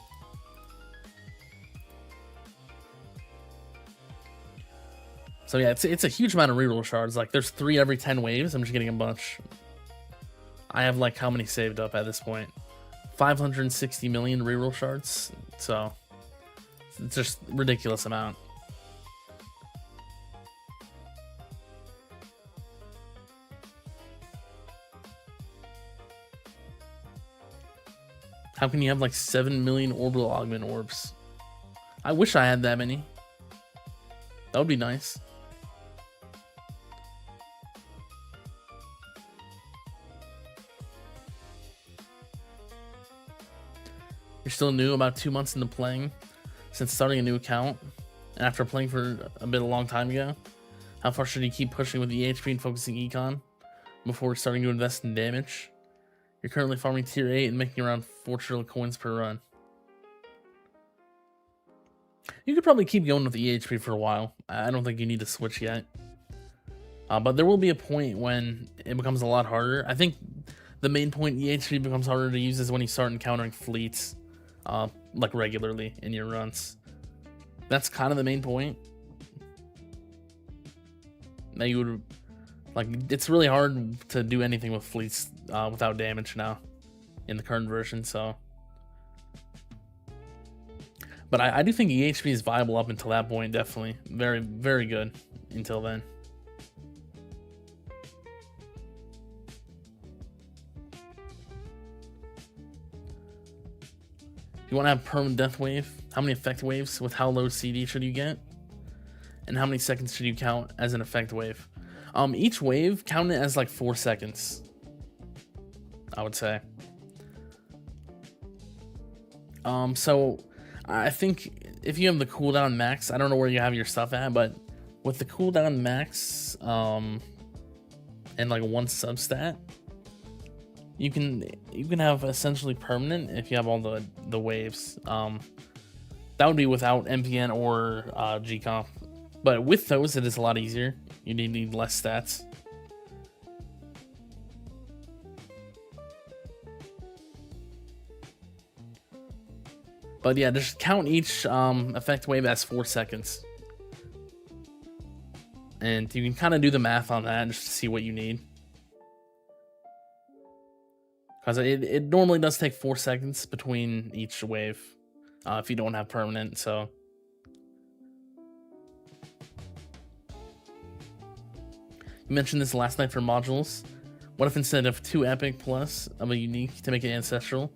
So yeah, it's a huge amount of reroll shards. Like there's 3 every 10 waves. I'm just getting a bunch. I have like how many saved up at this point? 560 million reroll shards. So it's just ridiculous amount. How can you have like 7 million orbital augment orbs? I wish I had that many. That would be nice. You're still new, about 2 months into playing since starting a new account, and after playing for a long time ago. How far should you keep pushing with EHP and focusing econ before starting to invest in damage? You're currently farming tier 8 and making around 4 trillion coins per run. You could probably keep going with EHP for a while. I don't think you need to switch yet. But there will be a point when it becomes a lot harder. I think the main point EHP becomes harder to use is when you start encountering fleets, like regularly in your runs. That's kind of the main point. Now you would, like, it's really hard to do anything with fleets without damage now in the current version, so. But I do think EHP is viable up until that point, definitely. Very, very good until then. If you want to have permanent death wave, how many effect waves with how low CD should you get? And how many seconds should you count as an effect wave? Each wave, count it as like 4 seconds, I would say. So I think if you have the cooldown max, I don't know where you have your stuff at, but with the cooldown max, and like 1 substat, you can have essentially permanent if you have all the waves. That would be without MPN or GComp, but with those it is a lot easier. You need less stats. But yeah, just count each effect wave as 4 seconds. And you can kind of do the math on that just to see what you need. Because it normally does take 4 seconds between each wave if you don't have permanent, so. You mentioned this last night for modules. What if instead of 2 epic plus of a unique to make it ancestral,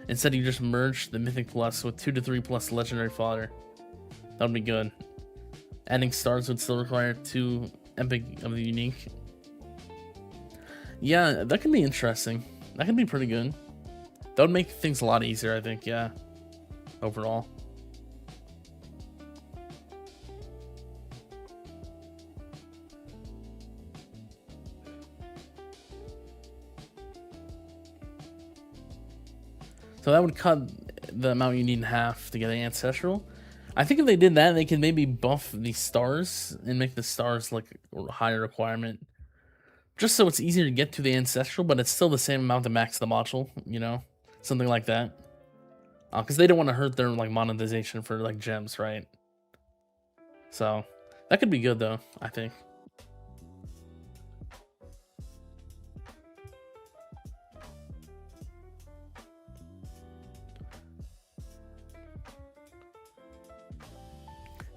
instead you just merge the mythic plus with 2 to 3 plus legendary fodder? That would be good. Adding stars would still require 2 epic of the unique. Yeah, that could be interesting. That could be pretty good. That would make things a lot easier, I think, yeah. Overall. So that would cut the amount you need in half to get an ancestral. I think if they did that, they could maybe buff the stars and make the stars like a higher requirement. Just so it's easier to get to the ancestral, but it's still the same amount to max the module, you know? Something like that. Because they don't want to hurt their like monetization for like gems, right? So that could be good though, I think.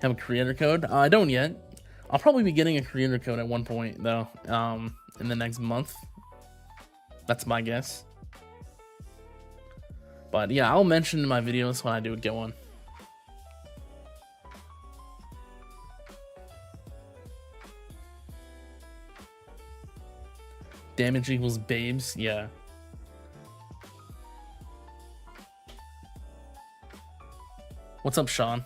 Have a creator code? I don't yet. I'll probably be getting a creator code at one point though, in the next month. That's my guess. But yeah, I'll mention in my videos when I do get one. Damage equals babes, yeah. What's up, Sean?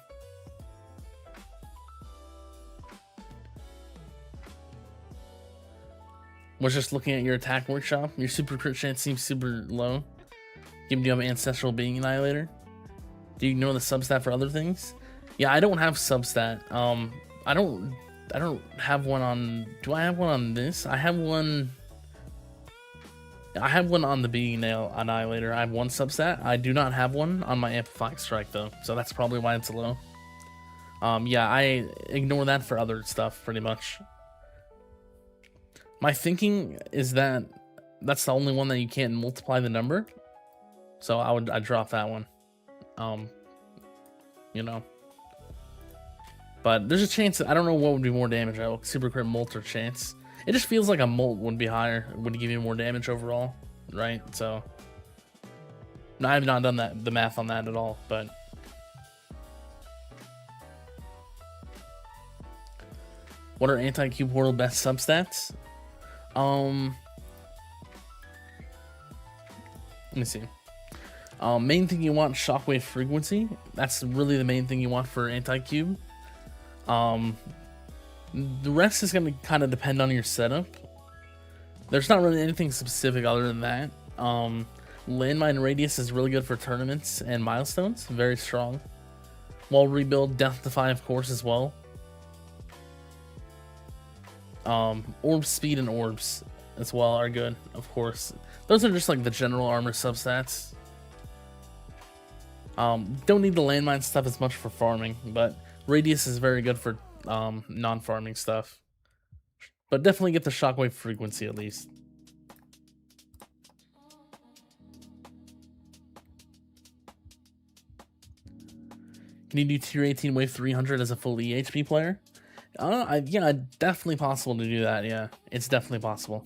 Was just looking at your attack workshop. Your super crit chance seems super low. Given you have Ancestral Being Annihilator. Do you ignore the substat for other things? Yeah, I don't have substat. I don't have one on. Do I have one on this? I have one on the Being Annihilator. I have one substat. I do not have one on my Amplifying Strike though, so that's probably why it's low. Yeah, I ignore that for other stuff pretty much. My thinking is that that's the only one that you can't multiply the number. So I'd drop that one. You know. But there's a chance, I don't know what would be more damage. Super crit molt or chance. It just feels like a molt would be higher, would give you more damage overall, right? So no, I have not done the math on that at all, but what are anti-cube portal best substats? Let me see. Main thing you want, shockwave frequency. That's really the main thing you want for anti-cube. The rest is going to kind of depend on your setup. There's not really anything specific other than that. Landmine radius is really good for tournaments and milestones. Very strong. Wall rebuild, Death Defy of course as well. Orb speed and orbs as well are good, of course. Those are just like the general armor substats. Don't need the landmine stuff as much for farming, but radius is very good for non-farming stuff. But definitely get the shockwave frequency at least. Can you do tier 18 wave 300 as a full EHP player? Yeah, definitely possible to do that. Yeah, it's definitely possible.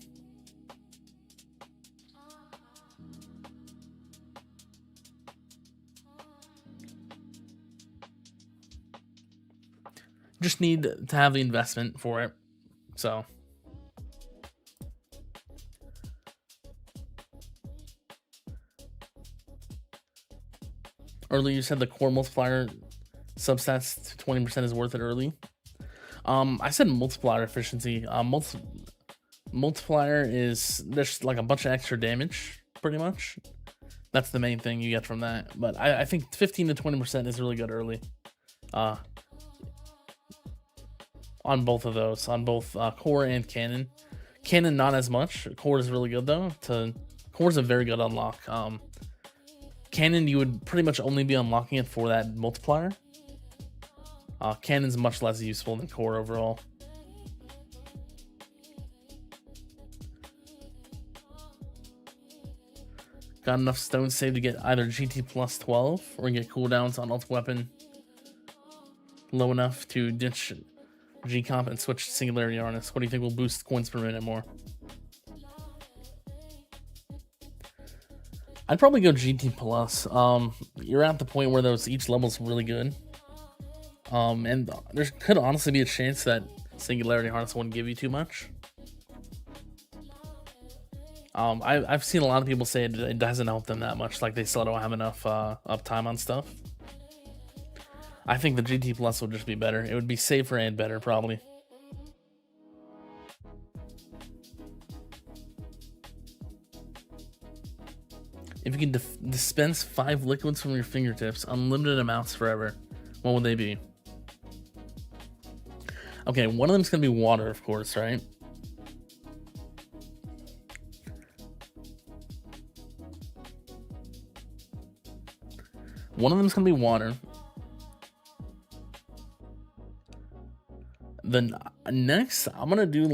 Just need to have the investment for it. So earlier you said the core multiplier substats to 20% is worth it early. I said multiplier efficiency. Multiplier is there's like a bunch of extra damage, pretty much. That's the main thing you get from that. But I think 15 to 20% is really good early. On both of those, on both core and cannon. Cannon not as much. Core is really good though. Core is a very good unlock. Cannon, you would pretty much only be unlocking it for that multiplier. Cannon's much less useful than core overall. Got enough stone save to get either GT plus 12 or get cooldowns on ult weapon low enough to ditch G-Comp and switch to Singularity Harness. What do you think will boost coins per minute more? I'd probably go GT plus. You're at the point where each level's really good. And there could honestly be a chance that Singularity Harness wouldn't give you too much. I've seen a lot of people say it doesn't help them that much, like they still don't have enough uptime on stuff. I think the GT Plus would just be better. It would be safer and better, probably. If you can dispense 5 liquids from your fingertips, unlimited amounts forever, what would they be? Okay, one of them's gonna be water, of course, right? One of them's gonna be water. Then next, I'm gonna do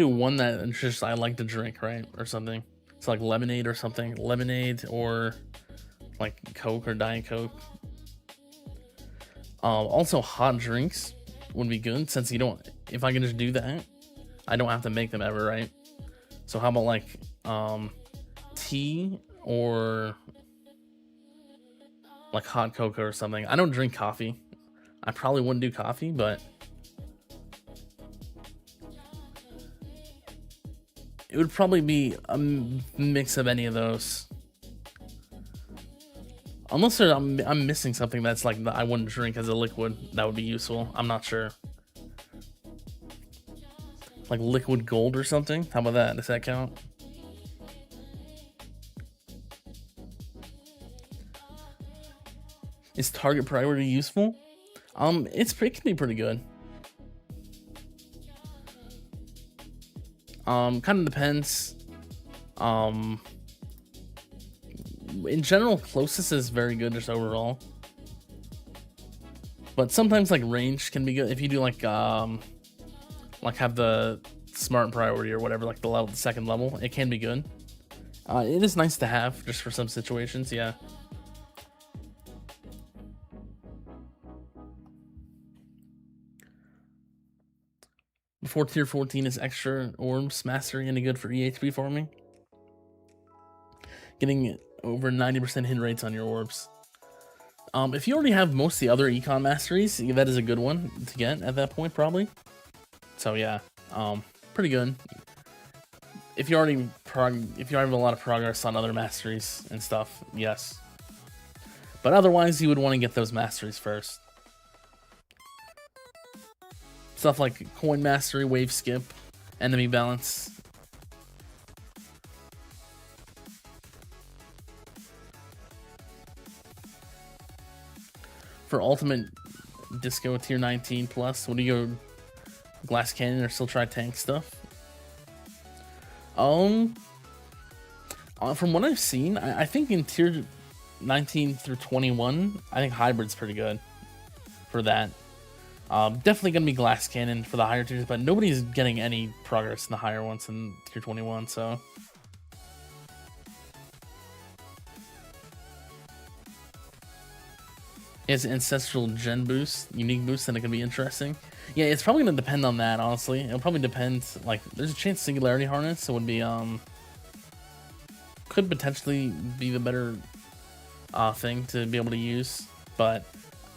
one that just I like to drink, right, or something. It's like lemonade or something. Lemonade or like Coke or Diet Coke. Also, hot drinks would be good since you don't. If I can just do that, I don't have to make them ever, right? So how about like tea or like hot cocoa or something. I don't drink coffee. I probably wouldn't do coffee, but it would probably be a mix of any of those. Unless I'm missing something that's like I wouldn't drink as a liquid that would be useful. I'm not sure. Like liquid gold or something. How about that? Does that count? Is target priority useful? It can be pretty good. Kind of depends. In general, closest is very good just overall. But sometimes like range can be good if you do like have the smart priority or whatever, like the second level. It can be good. It is nice to have just for some situations, yeah. Before tier 14 is extra orbs mastery any good for EHP farming? Getting over 90% hit rates on your orbs. If you already have most of the other econ masteries, that is a good one to get at that point probably. So yeah, pretty good. If you already have a lot of progress on other masteries and stuff, yes. But otherwise, you would want to get those masteries first. Stuff like coin mastery, wave skip, enemy balance. For ultimate disco tier 19 plus, what do you go? Glass cannon or still try tank stuff? From what I've seen, I think in tier 19 through 21, I think hybrid's pretty good for that. Definitely gonna be glass cannon for the higher tiers, but nobody's getting any progress in the higher ones in tier 21, so. It has ancestral gen boost, unique boost, and it can be interesting. Yeah, it's probably gonna depend on that, honestly. It'll probably depend, like, there's a chance Singularity Harness would be, could potentially be the better thing to be able to use, but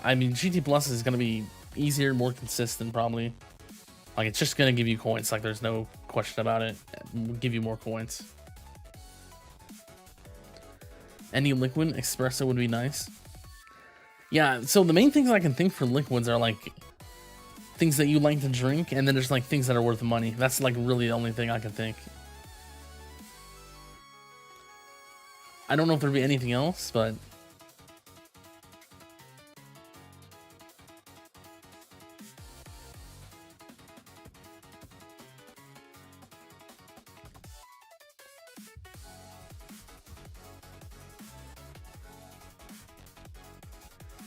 I mean, GT Plus is gonna be easier, more consistent, probably. Like, it's just gonna give you coins, like, there's no question about it. It'll give you more coins. Any liquid espresso would be nice. Yeah, so the main things I can think for liquids are like things that you like to drink, and then there's like things that are worth money. That's like really the only thing I can think. I don't know if there'd be anything else, but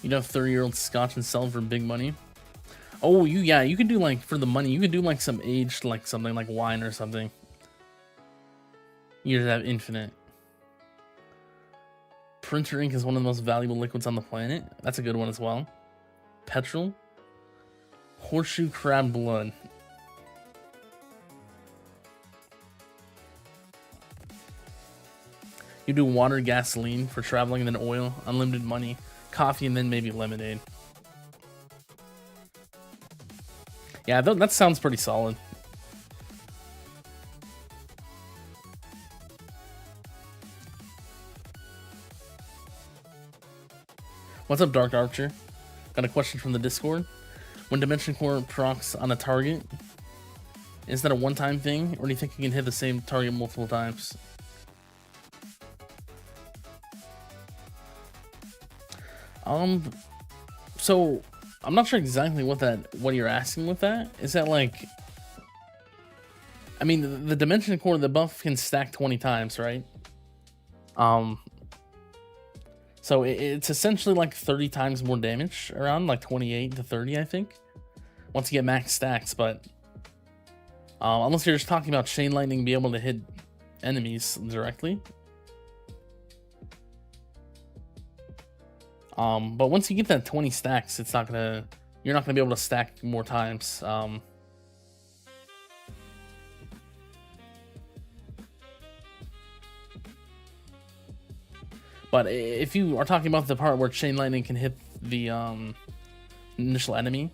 You know, 30-year-old scotch and sell it for big money. Oh, you could do like for the money. You could do like some aged, like something like wine or something. You just have infinite. Printer ink is one of the most valuable liquids on the planet. That's a good one as well. Petrol. Horseshoe crab blood. You do water, gasoline for traveling, and then oil, unlimited money, coffee, and then maybe lemonade. Yeah, that sounds pretty solid. What's up, Dark Archer? Got a question from the Discord. When Dimension Core procs on a target, is that a one-time thing, or do you think you can hit the same target multiple times? So I'm not sure exactly what you're asking with that. Is that like, I mean, the Dimension Core, the buff can stack 20 times, right? So it's essentially like 30 times more damage, around like 28 to 30, I think, once you get max stacks. But unless you're just talking about Chain Lightning being able to hit enemies directly. But once you get that 20 stacks, you're not gonna be able to stack more times. But if you are talking about the part where Chain Lightning can hit the initial enemy,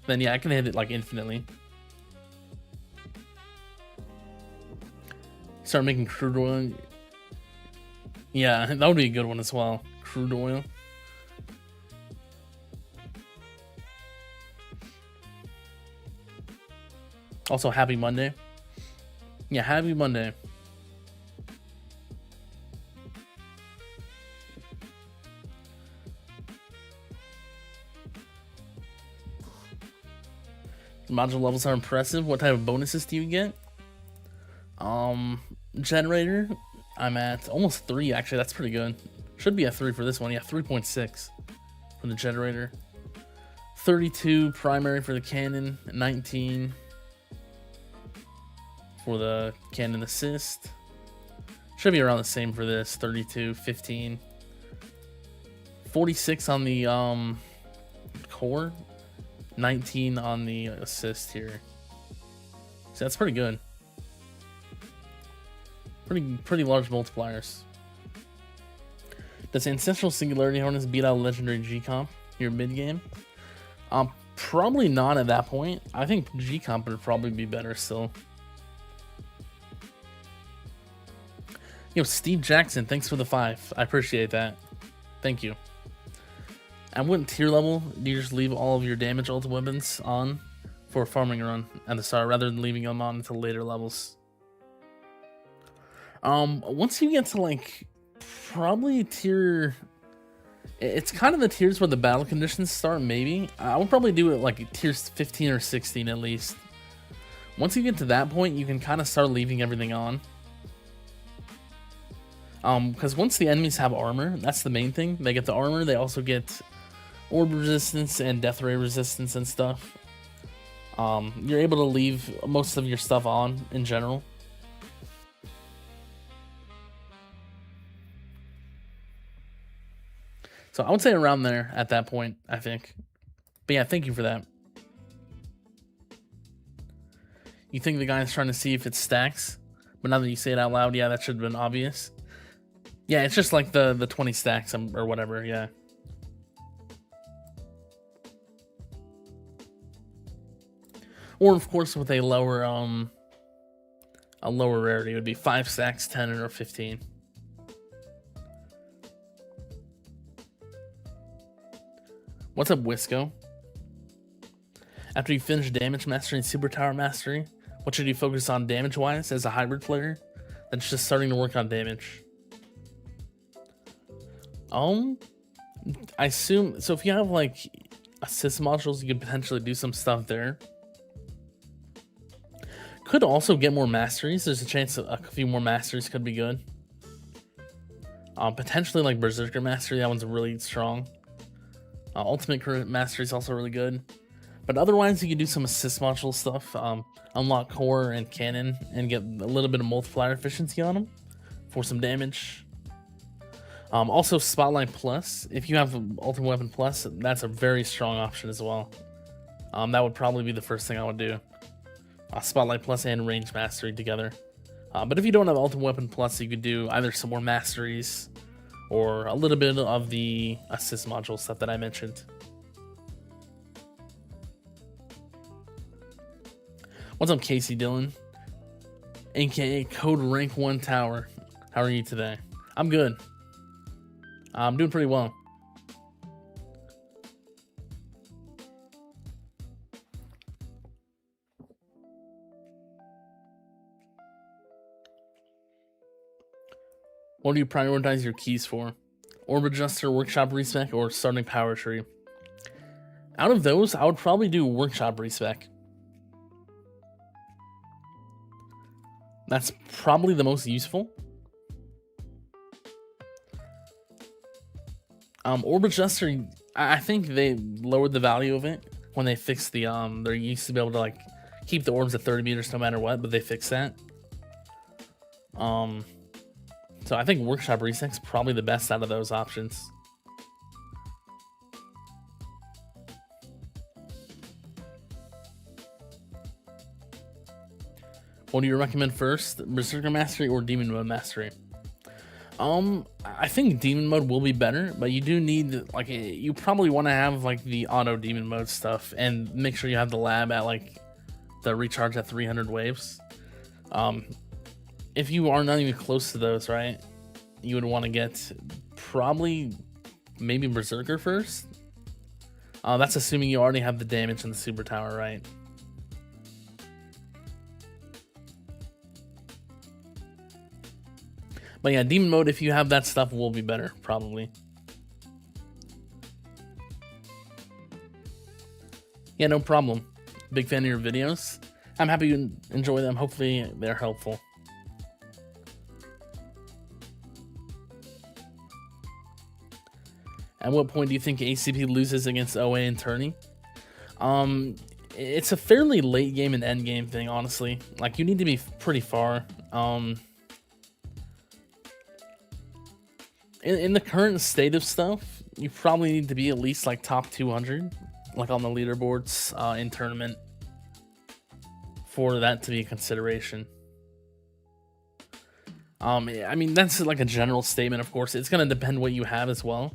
then yeah, I can hit it like infinitely. Start making crude oil. Yeah, that would be a good one as well. Crude oil. Also, happy Monday. Yeah, happy Monday. Module levels are impressive. What type of bonuses do you get? Generator, I'm at almost 3 actually. That's pretty good. Should be at 3 for this one. Yeah, 3.6 for the generator. 32 primary for the cannon. 19 for the cannon assist. Should be around the same for this. 32, 15. 46 on the core. 19 on the assist here. So that's pretty good. Pretty large multipliers. Does Ancestral Singularity Harness beat out Legendary G-Comp your mid game? Probably not at that point. I think G-Comp would probably be better still. Yo, Steve Jackson, thanks for the 5. I appreciate that. Thank you. At what tier level do you just leave all of your damage ult weapons on for a farming run at the start rather than leaving them on until later levels? Once you get to like probably tier, it's kind of the tiers where the battle conditions start. Maybe I would probably do it like tiers 15 or 16 at least. Once you get to that point, you can kind of start leaving everything on. Because once the enemies have armor, that's the main thing. They get the armor. They also get orb resistance and death ray resistance and stuff. You're able to leave most of your stuff on in general. So I would say around there at that point, I think. But yeah, thank you for that. You think the guy's trying to see if it stacks? But now that you say it out loud, yeah, that should have been obvious. Yeah, it's just like the 20 stacks or whatever, yeah. Or of course with a lower rarity, it would be 5 stacks, 10 or 15. What's up, Wisco? After you finish Damage Mastery and Super Tower Mastery, what should you focus on damage-wise as a hybrid player that's just starting to work on damage? I assume, so if you have like assist modules, you could potentially do some stuff there. Could also get more masteries. There's a chance a few more masteries could be good. Potentially like Berserker Mastery, that one's really strong. Ultimate Current Mastery is also really good. But otherwise, you can do some assist module stuff, unlock core and cannon, and get a little bit of multiplier efficiency on them for some damage. Also, Spotlight Plus. If you have Ultimate Weapon Plus, that's a very strong option as well. That would probably be the first thing I would do. Spotlight Plus and Range Mastery together. But if you don't have Ultimate Weapon Plus, you could do either some more masteries or a little bit of the assist module stuff that I mentioned. What's up, Casey Dillon, aka Code Rank 1 Tower? How are you today? I'm good. I'm doing pretty well. What do you prioritize your keys for? Orb Adjuster, Workshop Respec, or Starting Power Tree? Out of those, I would probably do Workshop Respec. That's probably the most useful. Orb Adjuster, I think they lowered the value of it when they fixed the they used to be able to like keep the orbs at 30 meters no matter what, but they fixed that. So I think Workshop Reset's probably the best out of those options. What do you recommend first, Berserker Mastery or Demon Mode Mastery? I think Demon Mode will be better, but you do need, like, you probably want to have, like, the auto Demon Mode stuff, and make sure you have the lab at, like, the recharge at 300 waves. If you are not even close to those, right, you would want to get probably maybe Berserker first. That's assuming you already have the damage in the Super Tower, right? But yeah, Demon Mode, if you have that stuff, will be better, probably. Yeah, no problem. Big fan of your videos. I'm happy you enjoy them. Hopefully they're helpful. At what point do you think ACP loses against OA and Tourney? It's a fairly late game and end game thing, honestly. Like, you need to be pretty far. In the current state of stuff, you probably need to be at least like top 200, like on the leaderboards in tournament, for that to be a consideration. I mean, that's like a general statement, of course. It's going to depend what you have as well.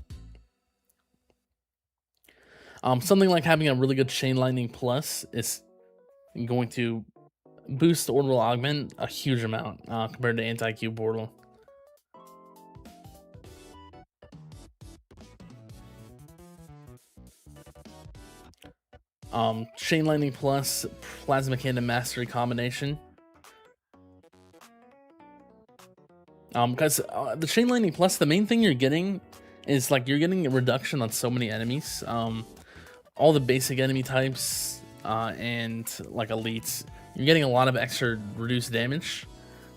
Something like having a really good Chain Lightning Plus is going to boost the Orbital Augment a huge amount compared to Anti-Cube Portal. Chain Lightning Plus, Plasma Cannon Mastery combination. Because the Chain Lightning Plus, the main thing you're getting is like you're getting a reduction on so many enemies. All the basic enemy types and like elites, you're getting a lot of extra reduced damage.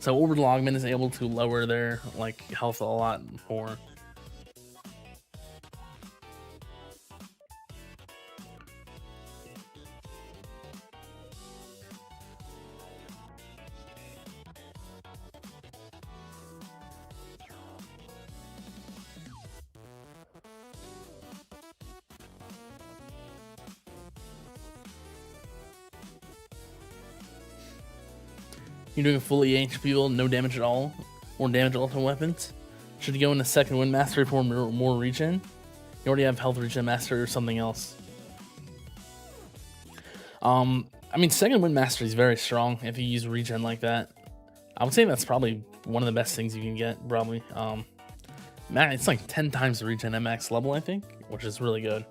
So Orbital Augment is able to lower their like health a lot more. You're doing a full EH build, no damage at all, or damage ultimate weapons. Should you go into second wind mastery for more regen? You already have health regen mastery or something else. I mean, second wind mastery is very strong if you use regen like that. I would say that's probably one of the best things you can get, probably. It's like 10 times the regen at max level, I think, which is really good.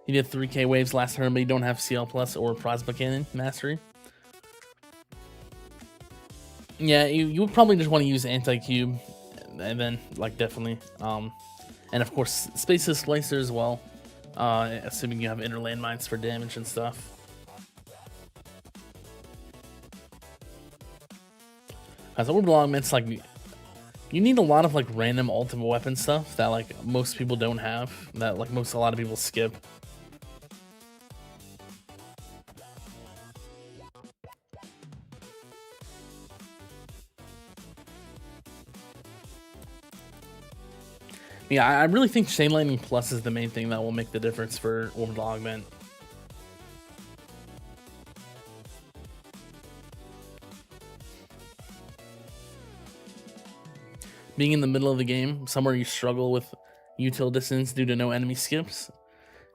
You did 3k waves last turn, but you don't have CL Plus or Plasma Cannon Mastery. Yeah, you would probably just want to use Anti-Cube, and then, like, definitely. And of course, Space Displacer as well, assuming you have Inner Landmines for damage and stuff. As orbital augments, like, you need a lot of like random ultimate weapon stuff that like most people don't have, that like a lot of people skip. Yeah, I really think Chain Lightning Plus is the main thing that will make the difference for orbital augment. Being in the middle of the game, somewhere you struggle with util distance due to no enemy skips,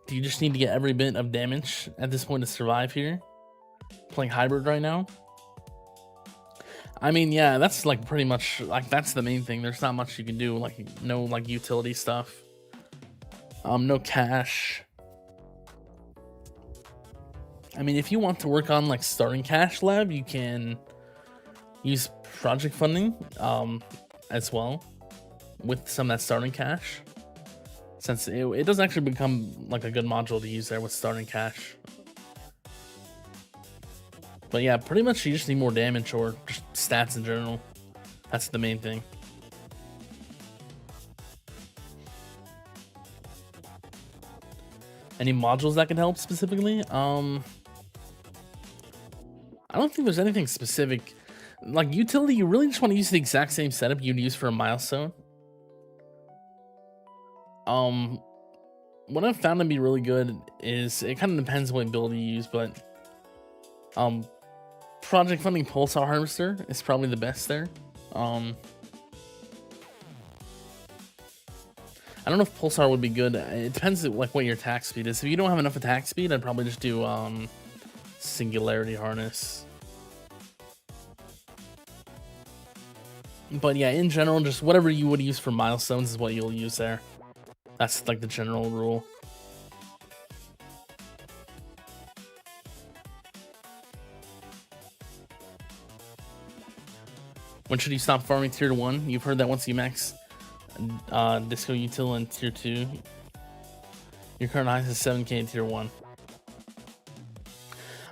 do you just need to get every bit of damage at this point to survive here? Playing hybrid right now? I mean, yeah, that's like pretty much, like, that's the main thing. There's not much you can do, like, no like utility stuff. No cash. I mean, if you want to work on like starting cash lab, you can use project funding as well with some of that starting cash, since it does actually become like a good module to use there with starting cash. But yeah, pretty much you just need more damage or just stats in general. That's the main thing. Any modules that can help specifically? I don't think there's anything specific. Like utility, you really just want to use the exact same setup you'd use for a milestone. What I've found to be really good is, it kind of depends what build you use, but project funding pulsar harvester is probably the best there. I don't know if pulsar would be good. It depends like what your attack speed is. If you don't have enough attack speed, I'd probably just do singularity harness. But yeah, in general, just whatever you would use for milestones is what you'll use there. That's like the general rule. When should you stop farming tier 1? You've heard that once you max Disco Util in tier 2, your current highest is 7k in tier 1.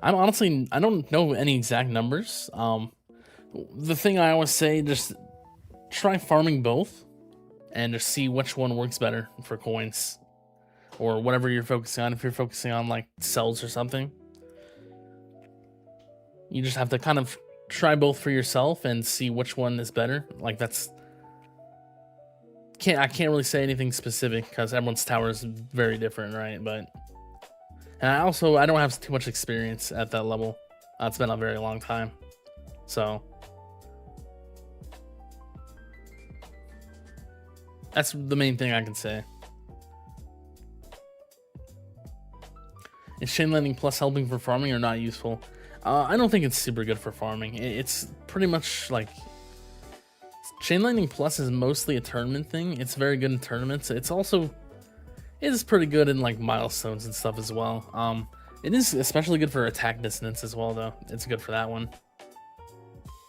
I don't know any exact numbers. The thing I always say, just try farming both and just see which one works better for coins or whatever you're focusing on. If you're focusing on like cells or something, you just have to kind of try both for yourself and see which one is better. Like I can't really say anything specific because everyone's tower is very different, right? But and I don't have too much experience at that level. It's been a very long time, so that's the main thing I can say. Is Chain Lightning Plus helping for farming or not useful? I don't think it's super good for farming. It's pretty much like Chain Lightning Plus is mostly a tournament thing. It's very good in tournaments. It is pretty good in like milestones and stuff as well. It is especially good for attack dissonance as well, though. It's good for that one.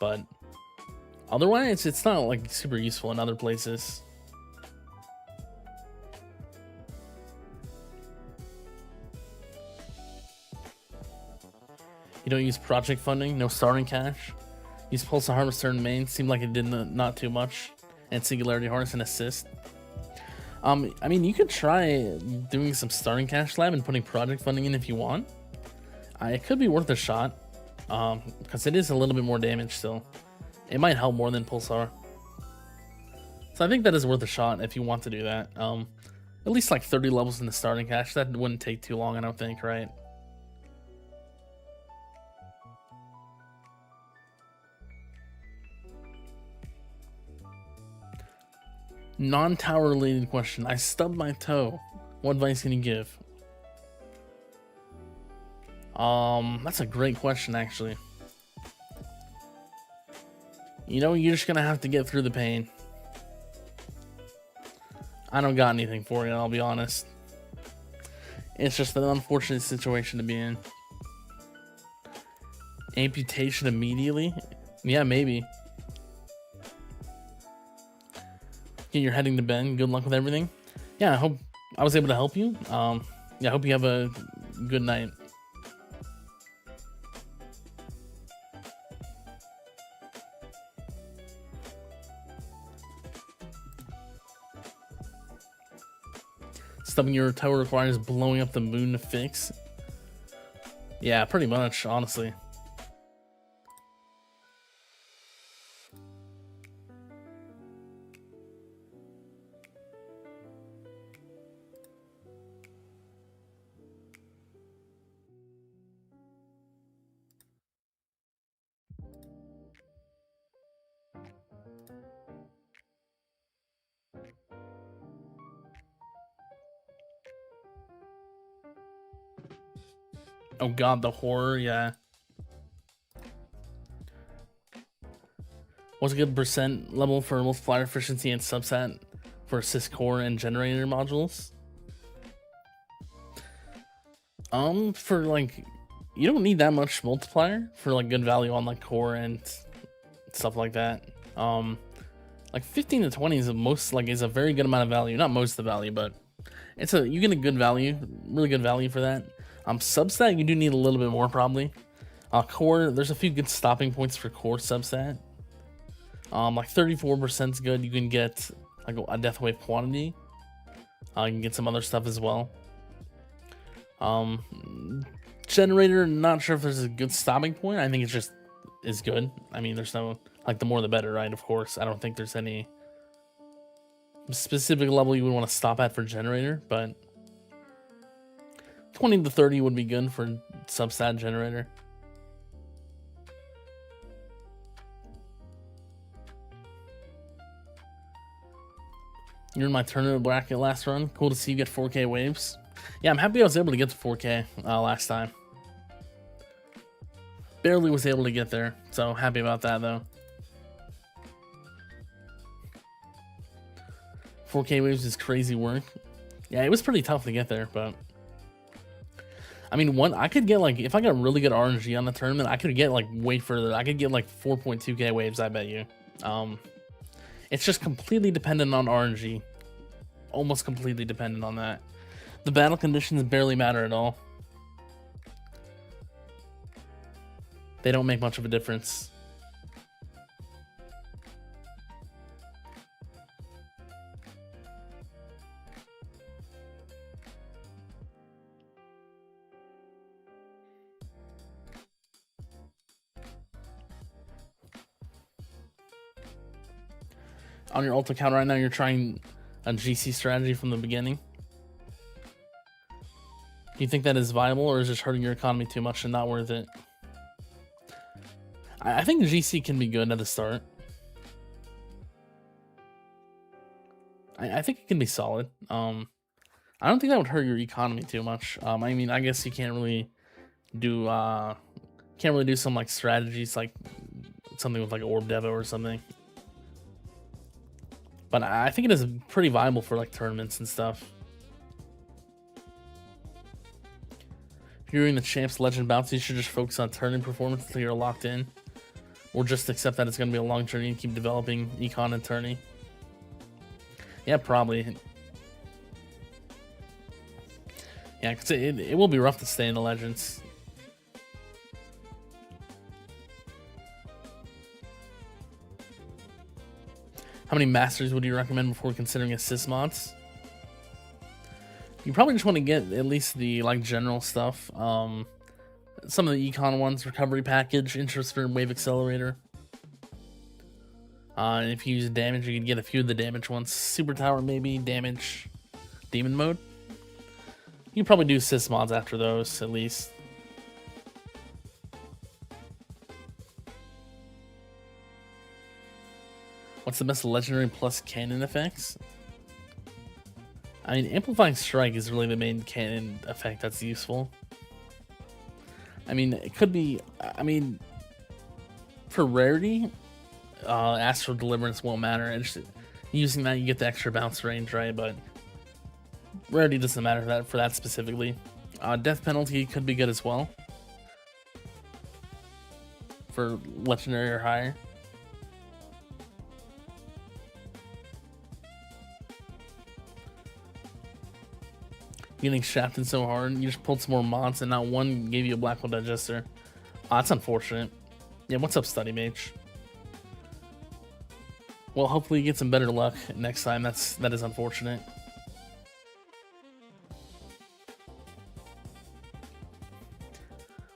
But otherwise, it's not like super useful in other places. You don't use project funding, no starting cash. Use Pulsar Harvester in main, seemed like it did not too much. And Singularity Harness and Assist. I mean, you could try doing some starting cash lab and putting project funding in if you want. It could be worth a shot, because it is a little bit more damage still. It might help more than Pulsar. So I think that is worth a shot if you want to do that. At least like 30 levels in the starting cash, that wouldn't take too long, I don't think, right? Non-tower related question. I stubbed my toe. What advice can you give? That's a great question, actually. You know, you're just gonna have to get through the pain. I don't got anything for you, I'll be honest. It's just an unfortunate situation to be in. Amputation immediately? Yeah, maybe. You're heading to bed. Good luck with everything. Yeah, I hope I was able to help you. Yeah, I hope you have a good night. stubbing your toe requires blowing up the moon to fix. Yeah, pretty much, honestly. Oh god, the horror, yeah. What's a good percent level for multiplier efficiency and subset for assist core and generator modules? For like, you don't need that much multiplier for like good value on like core and stuff like that. Like 15 to 20 is a very good amount of value. Not most of the value, but you get a good value, really good value for that. Substat, you do need a little bit more probably. Core, there's a few good stopping points for core substat. Like 34% is good. You can get like a death wave quantity. You can get some other stuff as well. Generator, not sure if there's a good stopping point. I think it just is good. I mean, there's no, like, the more the better, right? Of course, I don't think there's any specific level you would want to stop at for generator, but 20 to 30 would be good for substat generator. You're in my tournament bracket last run. Cool to see you get 4K waves. Yeah, I'm happy I was able to get to 4K last time. Barely was able to get there, so happy about that though. 4K waves is crazy work. Yeah, it was pretty tough to get there, but I mean, I could get like, if I got really good RNG on the tournament, I could get like way further. I could get like 4.2K waves, I bet you. It's just completely dependent on RNG. Almost completely dependent on that. The battle conditions barely matter at all. They don't make much of a difference. On your ult account right now, you're trying a GC strategy from the beginning. Do you think that is viable, or is it hurting your economy too much and not worth it? I think GC can be good at the start. I think it can be solid. I don't think that would hurt your economy too much. I mean, I guess you can't really do some like strategies like something with like Orb Devo or something. But I think it is pretty viable for like tournaments and stuff. If you're in the Champs Legend bouts, you should just focus on tournament performance until you're locked in. Or just accept that it's going to be a long journey and keep developing econ and tourney. Yeah, probably. Yeah, because it will be rough to stay in the Legends. How many masters would you recommend before considering assist mods? You probably just want to get at least the like general stuff. Some of the econ ones, recovery package, interest for wave accelerator. And if you use damage, you can get a few of the damage ones. Super tower maybe, damage, demon mode. You can probably do assist mods after those at least. What's the best legendary plus cannon effects? I mean, amplifying strike is really the main cannon effect that's useful. I mean, it could be, I mean, for rarity, Astral Deliverance won't matter. It's just, using that, you get the extra bounce range, right? But rarity doesn't matter for that specifically. Death penalty could be good as well for legendary or higher. Getting shafted so hard, you just pulled some more mods and not one gave you a black hole digester. That's unfortunate. Yeah, what's up, Study Mage? Well, hopefully you get some better luck next time. That is unfortunate.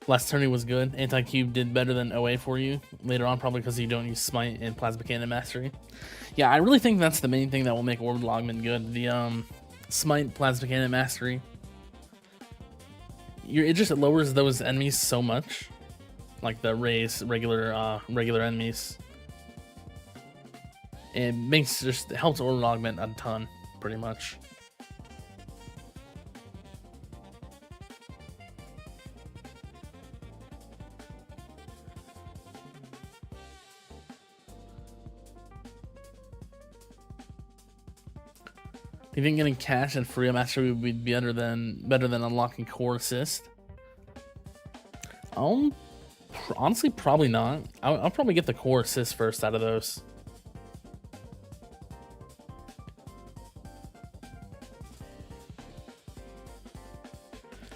Last tourney was good. Anti-Cube did better than OA for you later on, probably because you don't use Smite and Plasma Cannon Mastery. Yeah, I really think that's the main thing that will make Orbital Augment good. The Smite, Plasma Cannon Mastery. It just lowers those enemies so much, like the raise regular enemies. It helps Orbital Augment a ton, pretty much. Do you think getting cash and free mastery would be better than unlocking core assist? Honestly, probably not. I'll probably get the core assist first out of those.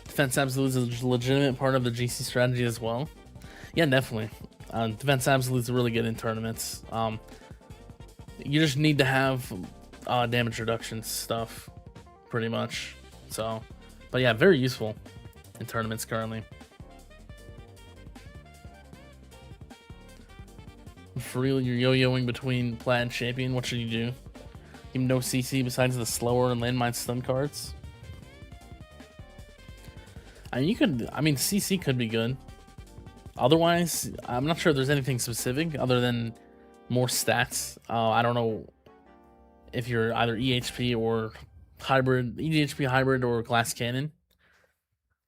Defense Absolute is a legitimate part of the GC strategy as well. Yeah, definitely. Defense Absolute is really good in tournaments. You just need to have damage reduction stuff, pretty much. So, but yeah, very useful in tournaments currently. For real, you're yo-yoing between Plat and Champion. What should you do? Even no CC besides the slower and landmine stun cards. I mean, CC could be good. Otherwise, I'm not sure if there's anything specific other than more stats. I don't know if you're either EHP or hybrid, EHP hybrid or glass cannon.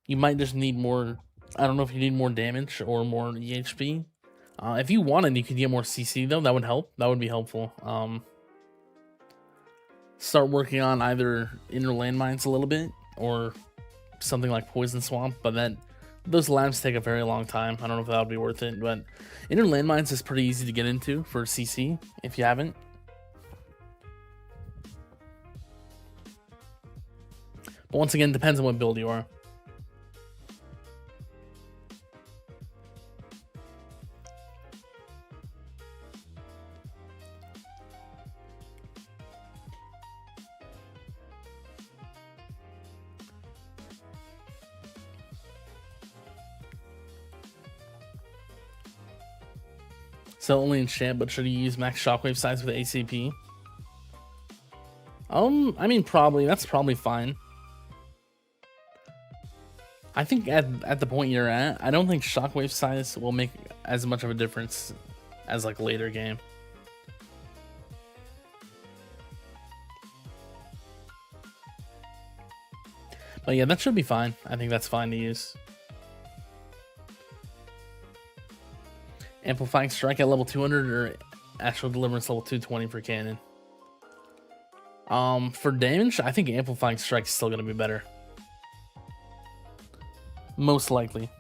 You might just need more. I don't know if you need more damage or more EHP. If you wanted, you could get more CC though. That would help. That would be helpful. Start working on either inner landmines a little bit or something like Poison Swamp, but those labs take a very long time. I don't know if that would be worth it, but inner landmines is pretty easy to get into for CC if you haven't. But once again, depends on what build you are. So only in champ, but should you use max shockwave size with ACP? I mean, probably. That's probably fine. I think at the point you're at, I don't think shockwave size will make as much of a difference as like later game. But yeah, that should be fine. I think that's fine to use. Amplifying Strike at level 200 or Astral Deliverance level 220 for cannon. For damage, I think Amplifying Strike is still going to be better. Most likely.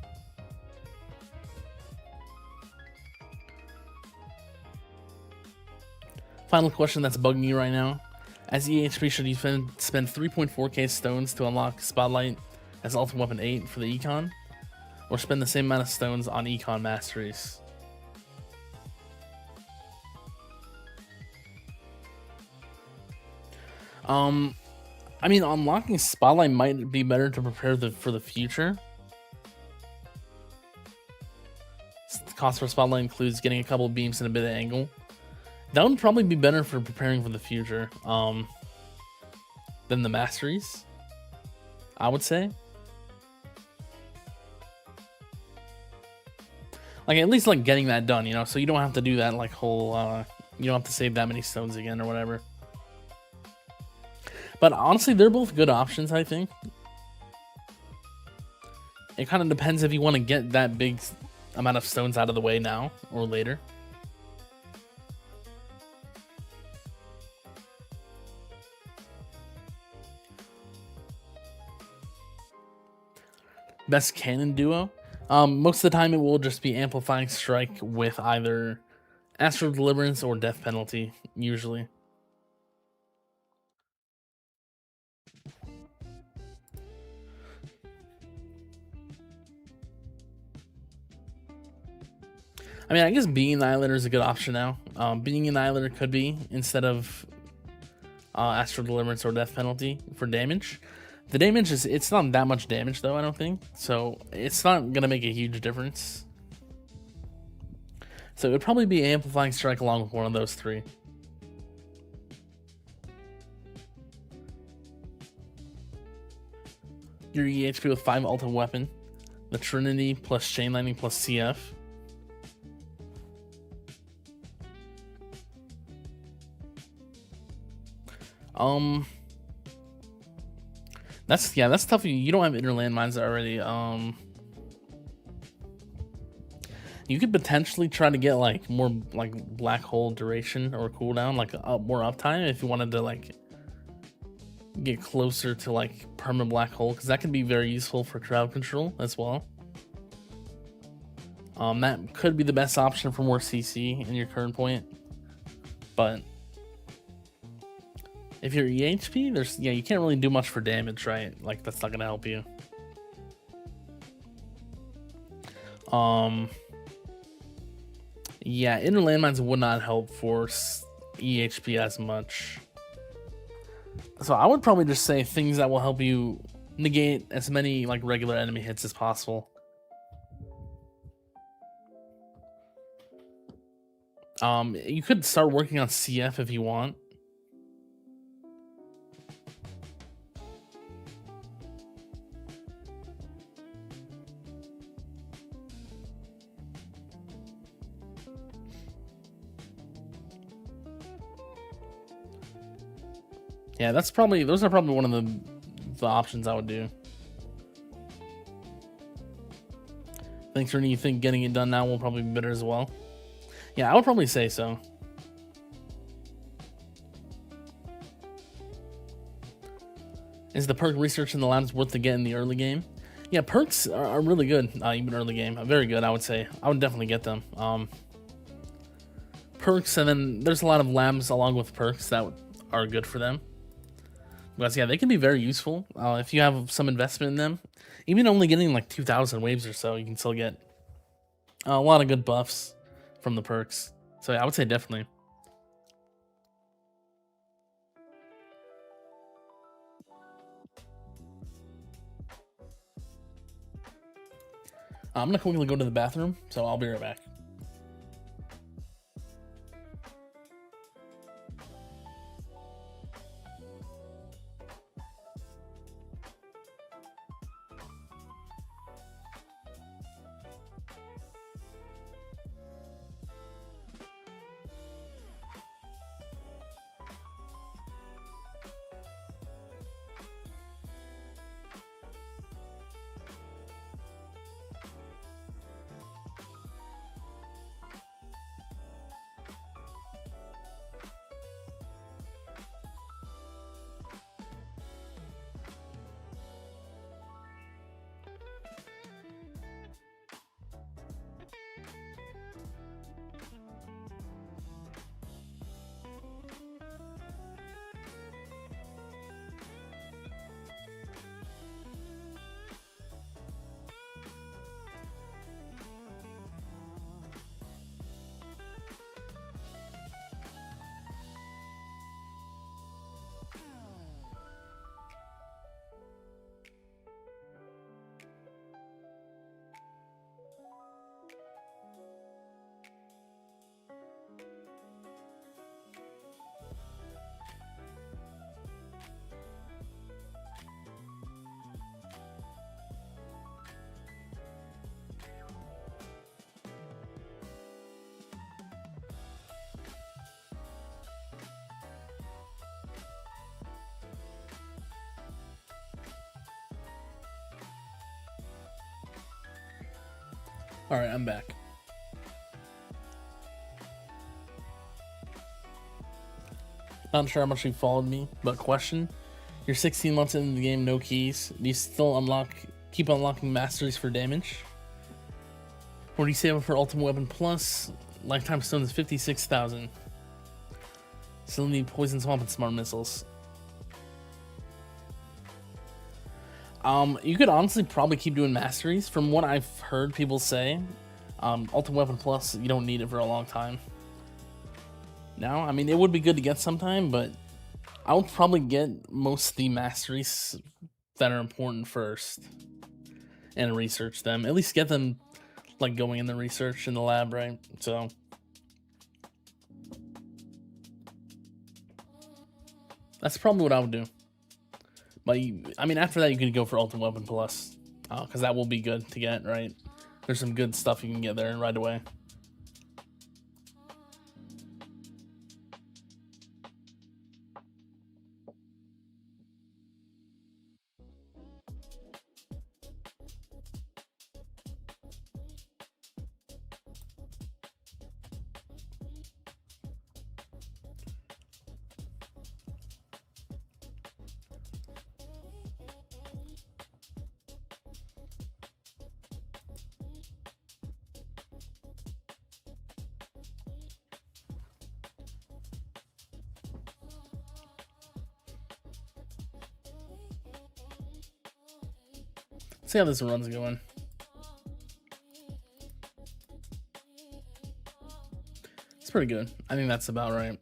Final question that's bugging you right now. As EHP, should you spend 3.4k stones to unlock Spotlight as Ultimate Weapon 8 for the Econ? Or spend the same amount of stones on Econ Masteries? I mean, unlocking Spotlight might be better to prepare for the future. The cost for Spotlight includes getting a couple of beams and a bit of angle. That would probably be better for preparing for the future, than the Masteries, I would say. Like, at least, like, getting that done, you know, so you don't have to do that, like, whole, you don't have to save that many stones again or whatever. But honestly, they're both good options, I think. It kind of depends if you want to get that big amount of stones out of the way now or later. Best cannon duo? Most of the time it will just be Amplifying Strike with either Astral Deliverance or Death Penalty, usually. I mean, I guess being Annihilator is a good option now. Being Annihilator could be instead of Astral Deliverance or Death Penalty for damage. The damage it's not that much damage though, I don't think. So it's not gonna make a huge difference. So it would probably be Amplifying Strike along with one of those three. Your EHP with 5 ultimate weapon, the Trinity plus Chain Lightning plus CF. That's tough. You don't have inner landmines already. You could potentially try to get like more like black hole duration or cooldown, like more uptime if you wanted to like get closer to like permanent black hole, because that can be very useful for crowd control as well. That could be the best option for more CC in your current point, but if you're EHP, you can't really do much for damage, right? Like that's not gonna help you. Yeah, inner landmines would not help for EHP as much. So I would probably just say things that will help you negate as many like regular enemy hits as possible. You could start working on CF if you want. Yeah, those are probably one of the options I would do. Thanks for anything. Getting it done now will probably be better as well. Yeah, I would probably say so. Is the perk research in the labs worth to get in the early game? Yeah, perks are really good, even early game. Very good, I would say. I would definitely get them. Perks, and then there's a lot of labs along with perks that are good for them. Because yeah, they can be very useful if you have some investment in them. Even only getting like 2,000 waves or so, you can still get a lot of good buffs from the perks. So yeah, I would say definitely. I'm gonna quickly go to the bathroom, so I'll be right back. All right, I'm back. Not sure how much you followed me, but question: you're 16 months into the game, no keys. Do you still keep unlocking masteries for damage? Or do you save it for Ultimate Weapon Plus? Lifetime Stone is 56,000. Still need Poison Swamp and Smart Missiles. You could honestly probably keep doing masteries. From what I've heard people say, Ultimate Weapon Plus, you don't need it for a long time. Now, I mean, it would be good to get sometime, but I would probably get most of the masteries that are important first and research them. At least get them like going in the research in the lab, right? So that's probably what I would do. But I mean, after that, you can go for Ultimate Weapon Plus, because that will be good to get, right? There's some good stuff you can get there right away. See how this run's going. It's pretty good. I think that's about right.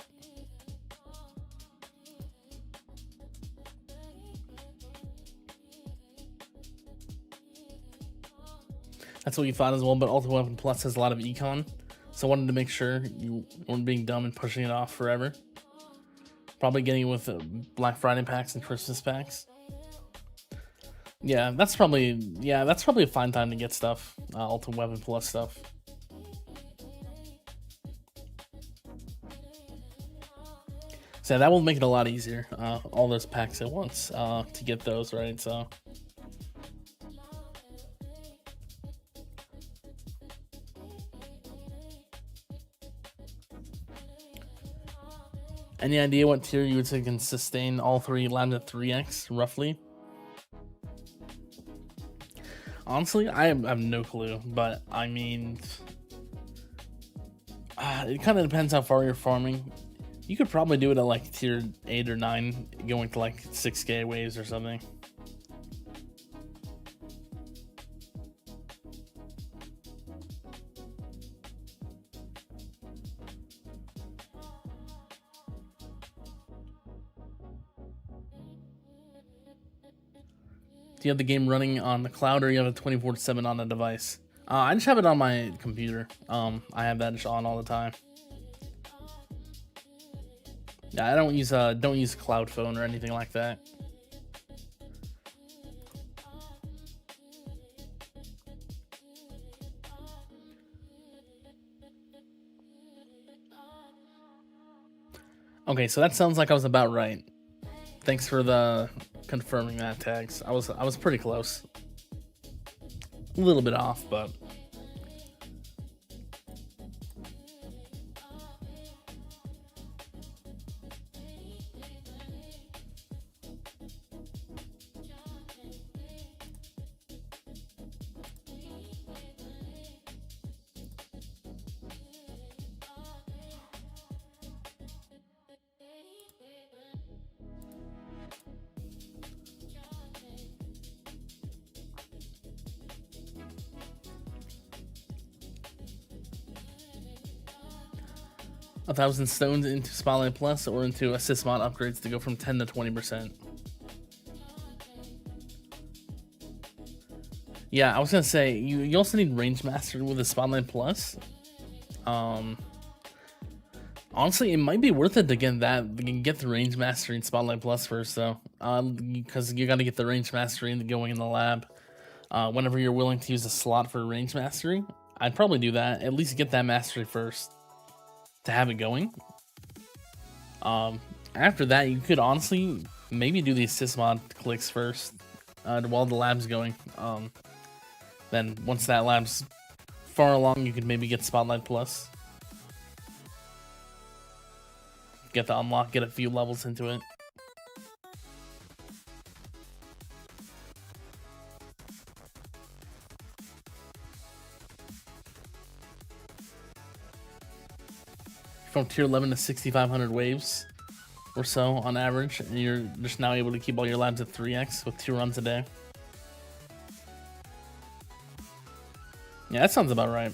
That's what you thought as well, but Ultimate Weapon Plus has a lot of econ, so I wanted to make sure you weren't being dumb and pushing it off forever. Probably getting it with Black Friday packs and Christmas packs. Yeah, that's probably a fine time to get stuff, Ultimate Weapon Plus stuff. So yeah, that will make it a lot easier, all those packs at once, to get those, right? So any idea what tier you would say can sustain all three labs at 3x, roughly? Honestly, I have no clue, but I mean, it kind of depends how far you're farming. You could probably do it at like tier 8 or 9, going to like 6k waves or something. Do you have the game running on the cloud, or you have it 24/7 on the device? I just have it on my computer. I have that just on all the time. Yeah, I don't use Cloud Phone or anything like that. Okay, so that sounds like I was about right. Thanks for the confirming that, Tags. I was pretty close. A little bit off, but $1,000 stones into Spotlight Plus or into assist mod upgrades to go from 10 to 20%. Yeah, I was gonna say you also need range mastery with the Spotlight Plus. Honestly, it might be worth it to get that. You can get the range mastery in Spotlight Plus first, though, because you got to get the range mastery into going in the lab. Whenever you're willing to use a slot for range mastery, I'd probably do that. At least get that mastery first to have it going. After that, you could honestly maybe do the assist mod clicks first while the lab's going. Then once that lab's far along, you could maybe get Spotlight Plus. Get the unlock, get a few levels into it. From tier 11 to 6,500 waves or so on average, and you're just now able to keep all your labs at 3x with 2 runs a day. Yeah, that sounds about right.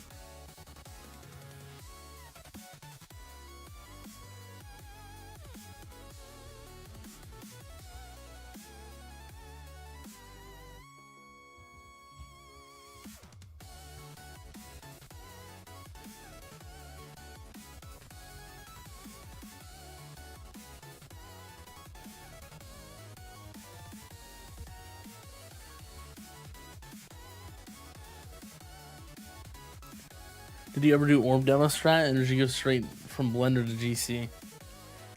Did you ever do orb demo strat, or did you go straight from Blender to GC?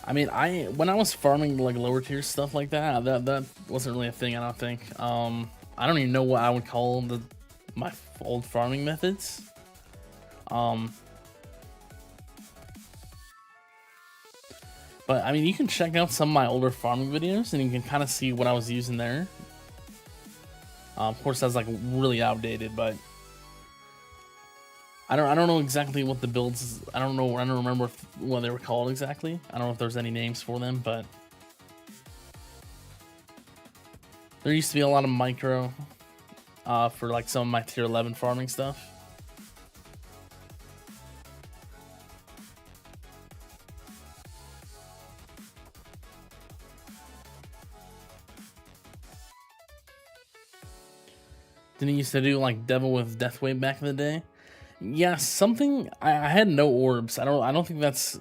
I mean, when I was farming like lower tier stuff like that wasn't really a thing. I don't think. I don't even know what I would call my old farming methods. But I mean, you can check out some of my older farming videos, and you can kind of see what I was using there. Of course, that's like really outdated, but I don't know exactly what the builds. I don't remember what they were called exactly. I don't know if there's any names for them, but there used to be a lot of micro for like some of my tier 11 farming stuff. Didn't you used to do like Devil with Deathwave back in the day? Yeah, something. I had no orbs. I don't think that's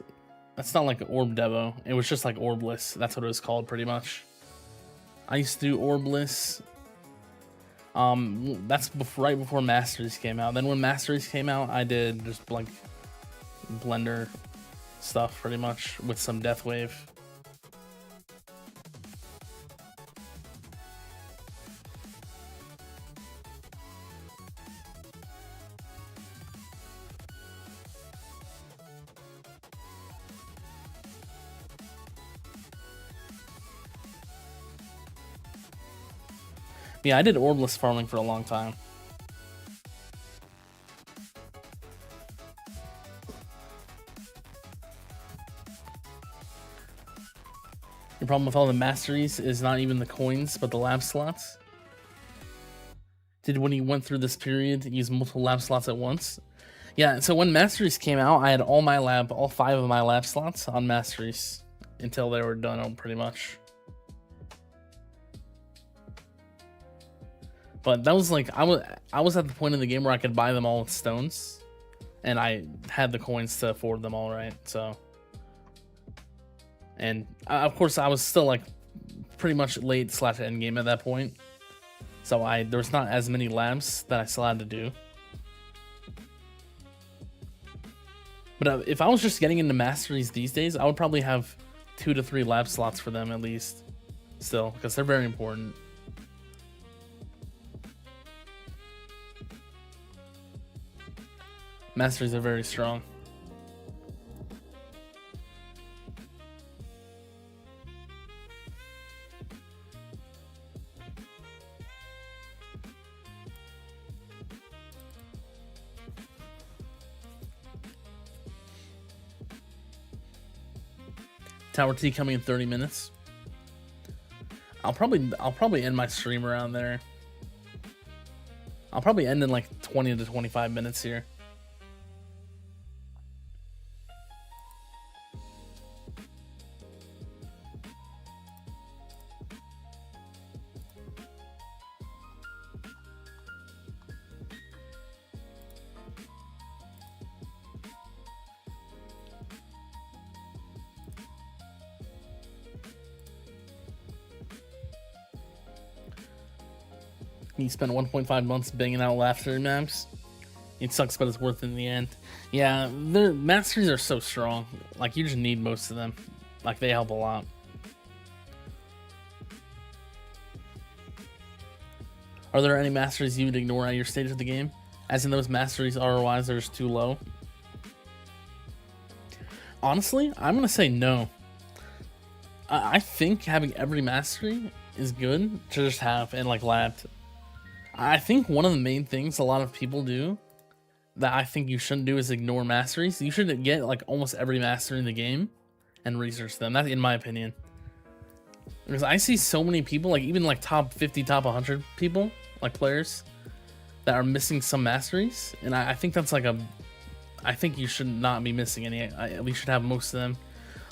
not like orb devo. It was just like orbless. That's what it was called, pretty much. I used to do orbless. That's right before Masteries came out. Then when Masteries came out, I did just like Blender stuff, pretty much, with some Deathwave. Yeah, I did orbless farming for a long time. Your problem with all the masteries is not even the coins, but the lab slots. Did when you went through this period use multiple lab slots at once? Yeah, so when masteries came out, I had all 5 of my lab slots on masteries until they were done, pretty much. But that was like, I was at the point in the game where I could buy them all with stones, and I had the coins to afford them all, right? So, and of course I was still like pretty much late / end game at that point. So there was not as many labs that I still had to do. But if I was just getting into masteries these days, I would probably have 2 to 3 lab slots for them at least, still, because they're very important. Masteries are very strong. Tower T coming in 30 minutes. I'll probably end my stream around there. I'll probably end in like 20 to 25 minutes here. You spent 1.5 months banging out laughter maps. It sucks, but it's worth it in the end. Yeah, the masteries are so strong. Like, you just need most of them. Like, they help a lot. Are there any masteries you would ignore at your stage of the game? As in those masteries ROIs are just too low? Honestly, I'm gonna say no. I think having every mastery is good to just have and like labbed. I think one of the main things a lot of people do that I think you shouldn't do is ignore masteries. You should get like almost every mastery in the game and research them. That's in my opinion. Because I see so many people, like even like top 50, top 100 people, like players, that are missing some masteries. And I think that's like I think you should not be missing any. At least should have most of them.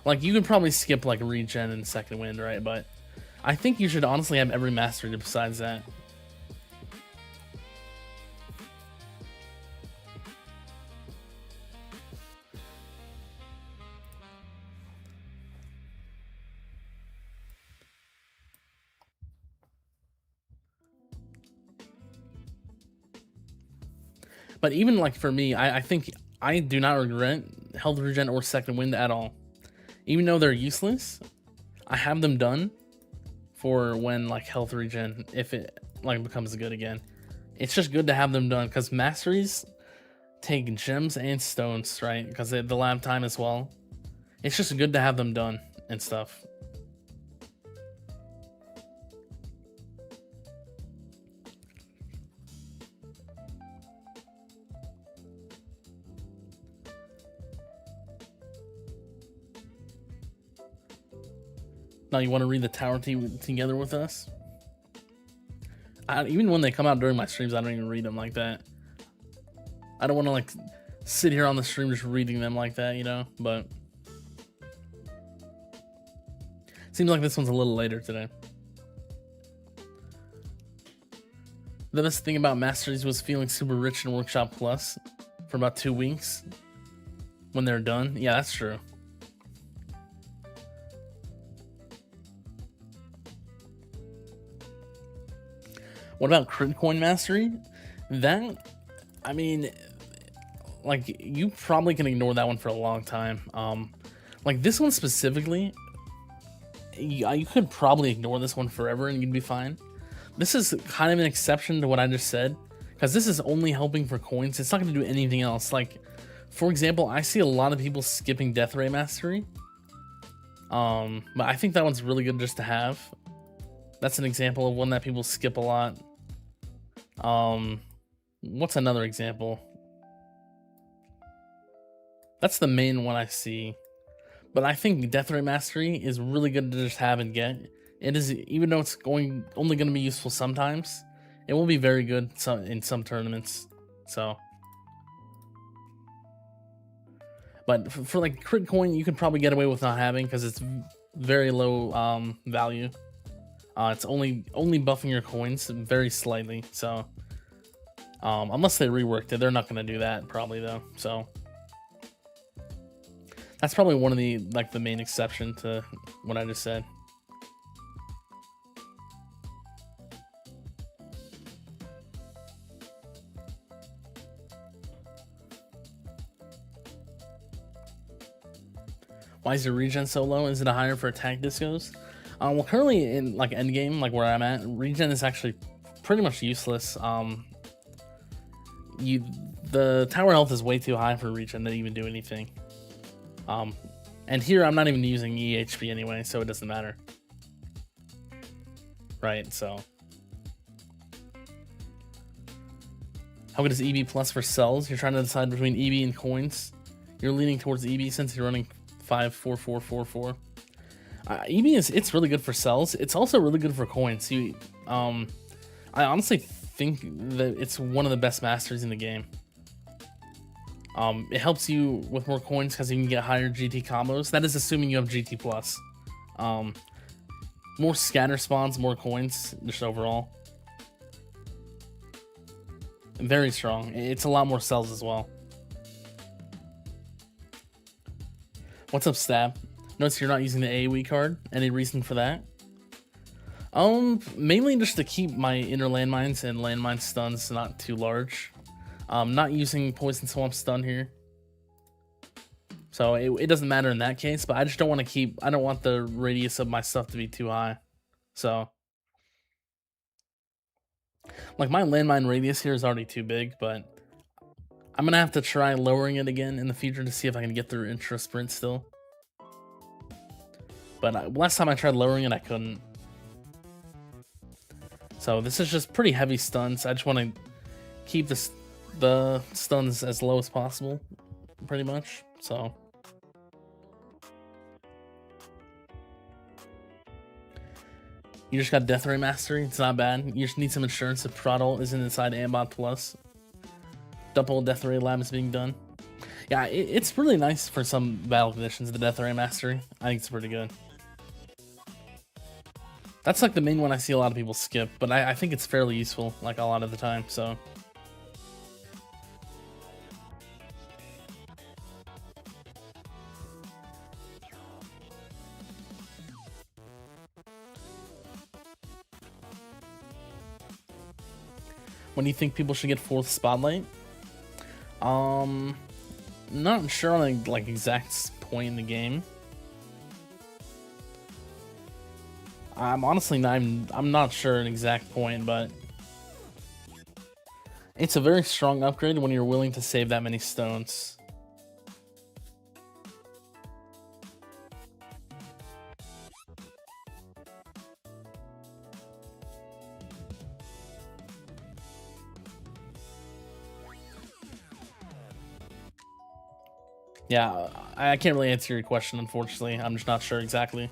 Like you could probably skip like regen and second wind, right? But I think you should honestly have every mastery besides that. But even like for me, I think I do not regret health regen or second wind at all. Even though they're useless, I have them done for when like health regen, if it like becomes good again. It's just good to have them done because masteries take gems and stones, right? Because they have the lab time as well. It's just good to have them done and stuff. Now you want to read the tower together with us? Even when they come out during my streams, I don't even read them like that. I don't want to like sit here on the stream just reading them like that, you know, but seems like this one's a little later today. The best thing about Masteries was feeling super rich in Workshop Plus for about 2 weeks when they're done. Yeah, that's true. What about Crit Coin Mastery? That, I mean, like, you probably can ignore that one for a long time. Like, this one specifically, you could probably ignore this one forever and you'd be fine. This is kind of an exception to what I just said, because this is only helping for coins. It's not going to do anything else. Like, for example, I see a lot of people skipping Death Ray Mastery. But I think that one's really good just to have. That's an example of one that people skip a lot. What's another example? That's the main one I see. But I think Death Ray Mastery is really good to just have and get. It is, even though it's only going to be useful sometimes, it will be very good in some tournaments. So, but for like Crit Coin, you can probably get away with not having because it's very low value. It's only buffing your coins very slightly. So, unless they reworked it, they're not going to do that probably though. So, that's probably one of the main exception to what I just said. Why is your regen so low? Is it a higher for attack discos? Well, currently in like endgame, like where I'm at, regen is actually pretty much useless. The tower health is way too high for regen to even do anything. And here I'm not even using EHP anyway, so it doesn't matter. Right, so. How good is EB plus for cells? You're trying to decide between EB and coins. You're leaning towards EB since you're running 5-4-4-4-4. EB it's really good for cells. It's also really good for coins. I honestly think that it's one of the best masters in the game. It helps you with more coins because you can get higher GT combos. That is assuming you have GT plus. More scatter spawns, more coins, just overall. Very strong. It's a lot more cells as well. What's up, Stab? Notice you're not using the AoE card. Any reason for that? Mainly just to keep my inner landmines and landmine stuns not too large. Not using Poison Swamp stun here. So it doesn't matter in that case, but I just don't want to I don't want the radius of my stuff to be too high. So, like my landmine radius here is already too big, but I'm going to have to try lowering it again in the future to see if I can get through Intra Sprint still. But last time I tried lowering it, I couldn't. So this is just pretty heavy stuns. I just want to keep the stuns as low as possible, pretty much. So you just got Death Ray Mastery. It's not bad. You just need some insurance if Prodol isn't inside Ambot Plus. Double Death Ray Lab is being done. Yeah, it's really nice for some battle conditions, the Death Ray Mastery. I think it's pretty good. That's like the main one I see a lot of people skip, but I think it's fairly useful like a lot of the time, so. When do you think people should get 4th Spotlight? not sure on the like exact point in the game. I'm honestly not. I'm not sure an exact point, but it's a very strong upgrade when you're willing to save that many stones. Yeah, I can't really answer your question, unfortunately. I'm just not sure exactly.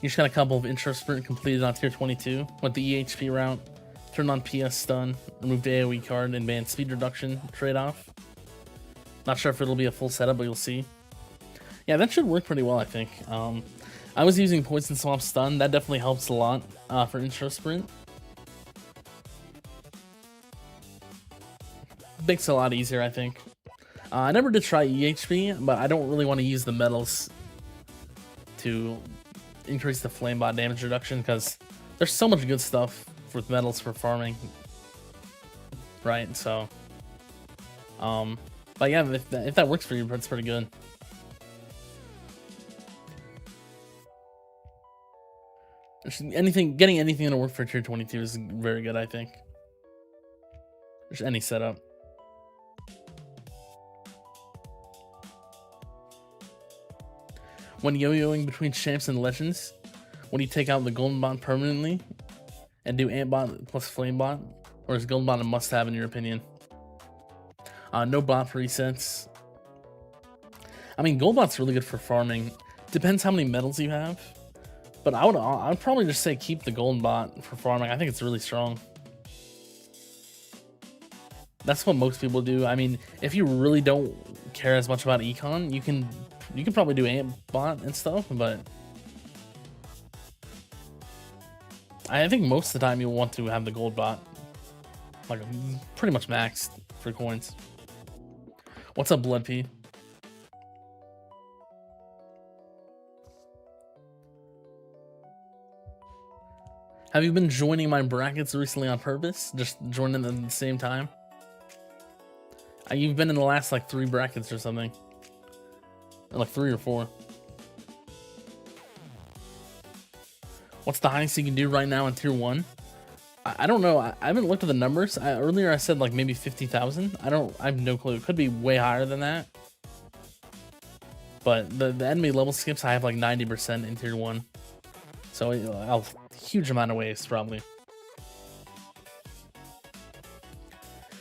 You just got a couple of intro sprint completed on tier 22 with the EHP route, turned on PS stun, removed AoE card, and banned speed reduction trade-off. Not sure if it'll be a full setup, but you'll see. Yeah, that should work pretty well, I think. I was using Poison Swamp stun. That definitely helps a lot for intro sprint. Makes it a lot easier, I think. I never did try EHP, but I don't really want to use the metals to increase the flamebot damage reduction because there's so much good stuff with metals for farming, right? So, but yeah, if that works for you, that's pretty good. Getting anything to work for tier 22 is very good, I think. Just any setup. When yo-yoing between champs and legends, when you take out the golden bot permanently and do ant bot plus flame bot, or is golden bot a must-have in your opinion? No bot resets. I mean, gold bot's really good for farming. Depends how many metals you have, but I'd probably just say keep the golden bot for farming. I think it's really strong. That's what most people do. I mean, if you really don't care as much about econ, you can probably do ant bot and stuff, but I think most of the time you'll want to have the gold bot, like pretty much maxed for coins. What's up, Blood P? Have you been joining my brackets recently on purpose? Just joining them at the same time? You've been in the last like 3 brackets or something. Like 3 or 4. What's the highest you can do right now in tier 1? I don't know. I haven't looked at the numbers. Earlier I said like maybe 50,000. I have no clue. It could be way higher than that. But the enemy level skips, I have like 90% in tier 1. So a huge amount of waste probably.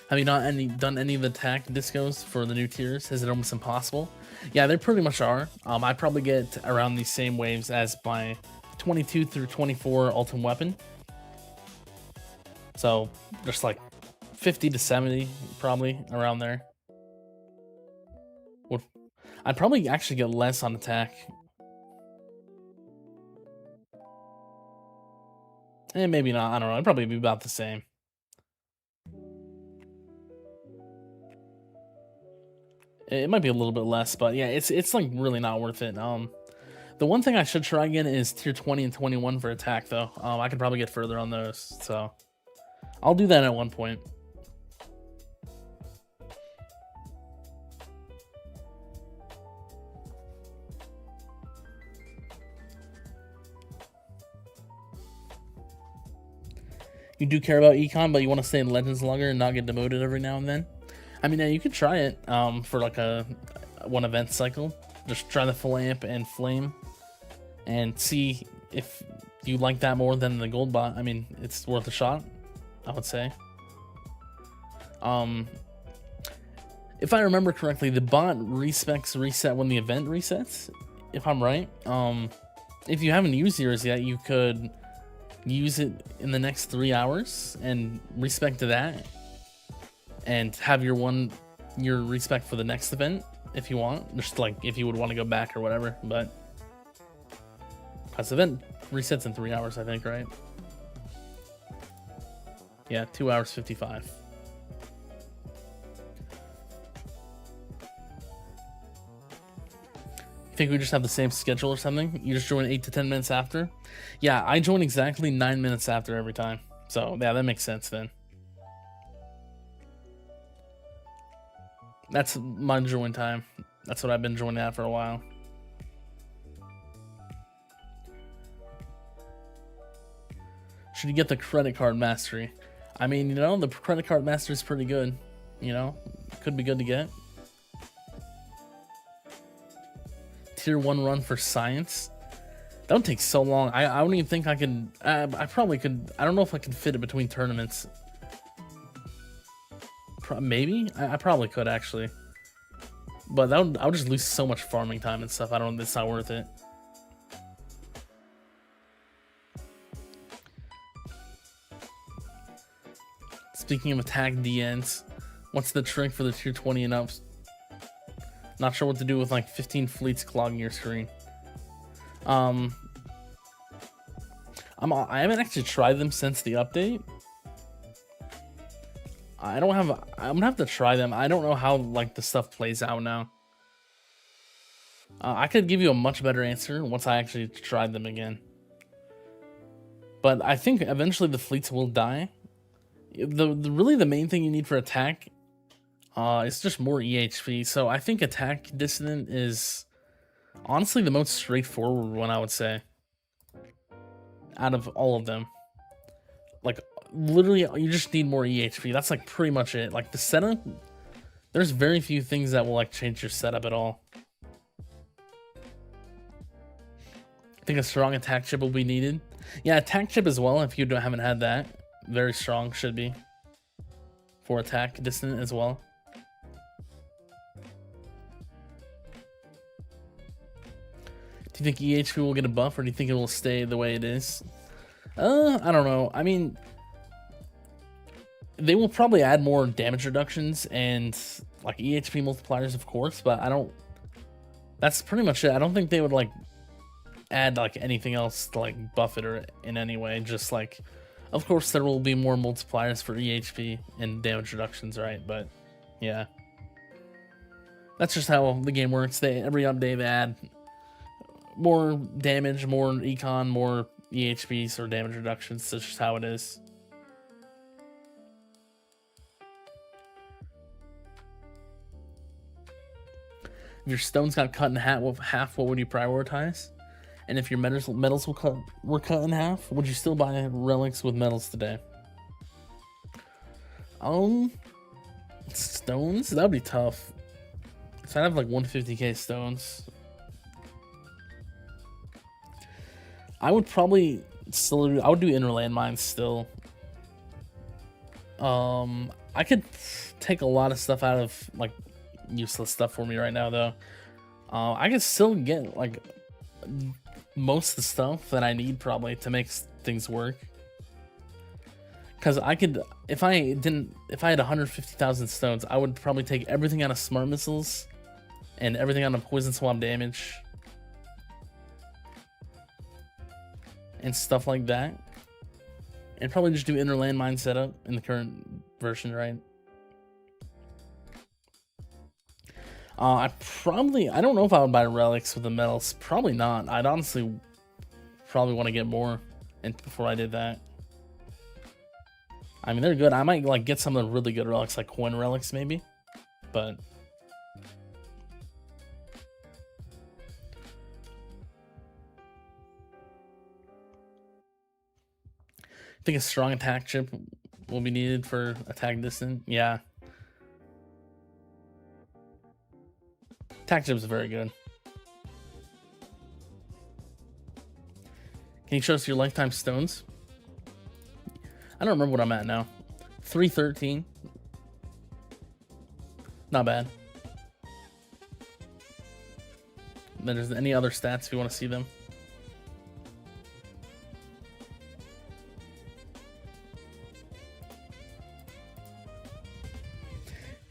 Have you not done any of the attack discos for the new tiers? Is it almost impossible? Yeah, they pretty much are. I probably get around these same waves as my 22 through 24 ultimate weapon. So just like 50 to 70, probably around there. I'd probably actually get less on attack. And maybe not, I don't know. It'd probably be about the same. It might be a little bit less, but yeah, it's like really not worth it. The one thing I should try again is tier 20 and 21 for attack though. I could probably get further on those, so I'll do that at one point. You do care about econ, but you want to stay in Legends longer and not get demoted every now and then? I mean, yeah, you could try it for like one event cycle. Just try the full amp and flame and see if you like that more than the gold bot. I mean, it's worth a shot, I would say. If I remember correctly, the bot respecs reset when the event resets, if I'm right. If you haven't used yours yet, you could use it in the next 3 hours and respec to that. And have your respec for the next event if you want, just like if you would want to go back or whatever. But this event resets in 3 hours, I think, right? Yeah, 2 hours 55. You think we just have the same schedule or something? You just join 8 to 10 minutes after? Yeah, I join exactly 9 minutes after every time. So yeah, that makes sense then. That's my join time. That's what I've been joining at for a while. Should you get the credit card mastery? I mean, you know, the credit card mastery is pretty good. You know, could be good to get. Tier 1 run for science. That would take so long. I don't even think I could. I probably could. I don't know if I could fit it between tournaments. Maybe I probably could actually, but I would just lose so much farming time and stuff. It's not worth it. Speaking of attack DNs, what's the trick for the tier 20 and ups? Not sure what to do with like 15 fleets clogging your screen. I haven't actually tried them since the update. I'm gonna have to try them. I don't know how like the stuff plays out now. I could give you a much better answer once I actually tried them again. But I think eventually the fleets will die. Really the main thing you need for attack is just more EHP. So I think attack dissonant is honestly the most straightforward one, I would say, out of all of them. Like literally you just need more EHP. That's like pretty much it. Like the setup, there's very few things that will like change your setup at all. I think a strong attack chip will be needed. Yeah, attack chip as well if you haven't had that. Very strong should be for attack dissonant as well. Do you think EHP will get a buff, or do you think it will stay the way it is? I don't know. I mean, they will probably add more damage reductions and like EHP multipliers, of course, but I don't. That's pretty much it. I don't think they would like add like anything else to like buff it or in any way. Just like, of course, there will be more multipliers for EHP and damage reductions, right? But yeah, that's just how the game works. Every update they add more damage, more econ, more EHPs or damage reductions. That's just how it is. If your stones got cut in half, what would you prioritize? And if your metals were cut in half, would you still buy relics with metals today? Stones? That would be tough. So I'd have like 150k stones. I would probably still. I would do inner landmines still. I could take a lot of stuff out of like useless stuff for me right now though. I could still get like most of the stuff that I need probably to make things work. Because I could, if I had 150,000 stones, I would probably take everything out of smart missiles and everything out of poison swamp damage and stuff like that, and probably just do inner landmine setup in the current version, right? I don't know if I would buy relics with the metals. Probably not. I'd honestly probably want to get more before I did that. I mean, they're good. I might like get some of the really good relics, like coin relics maybe, but I think a strong attack chip will be needed for attack distance. Yeah. Attack chip is very good. Can you show us your lifetime stones? I don't remember what I'm at now. 313. Not bad. Then there's any other stats if you want to see them.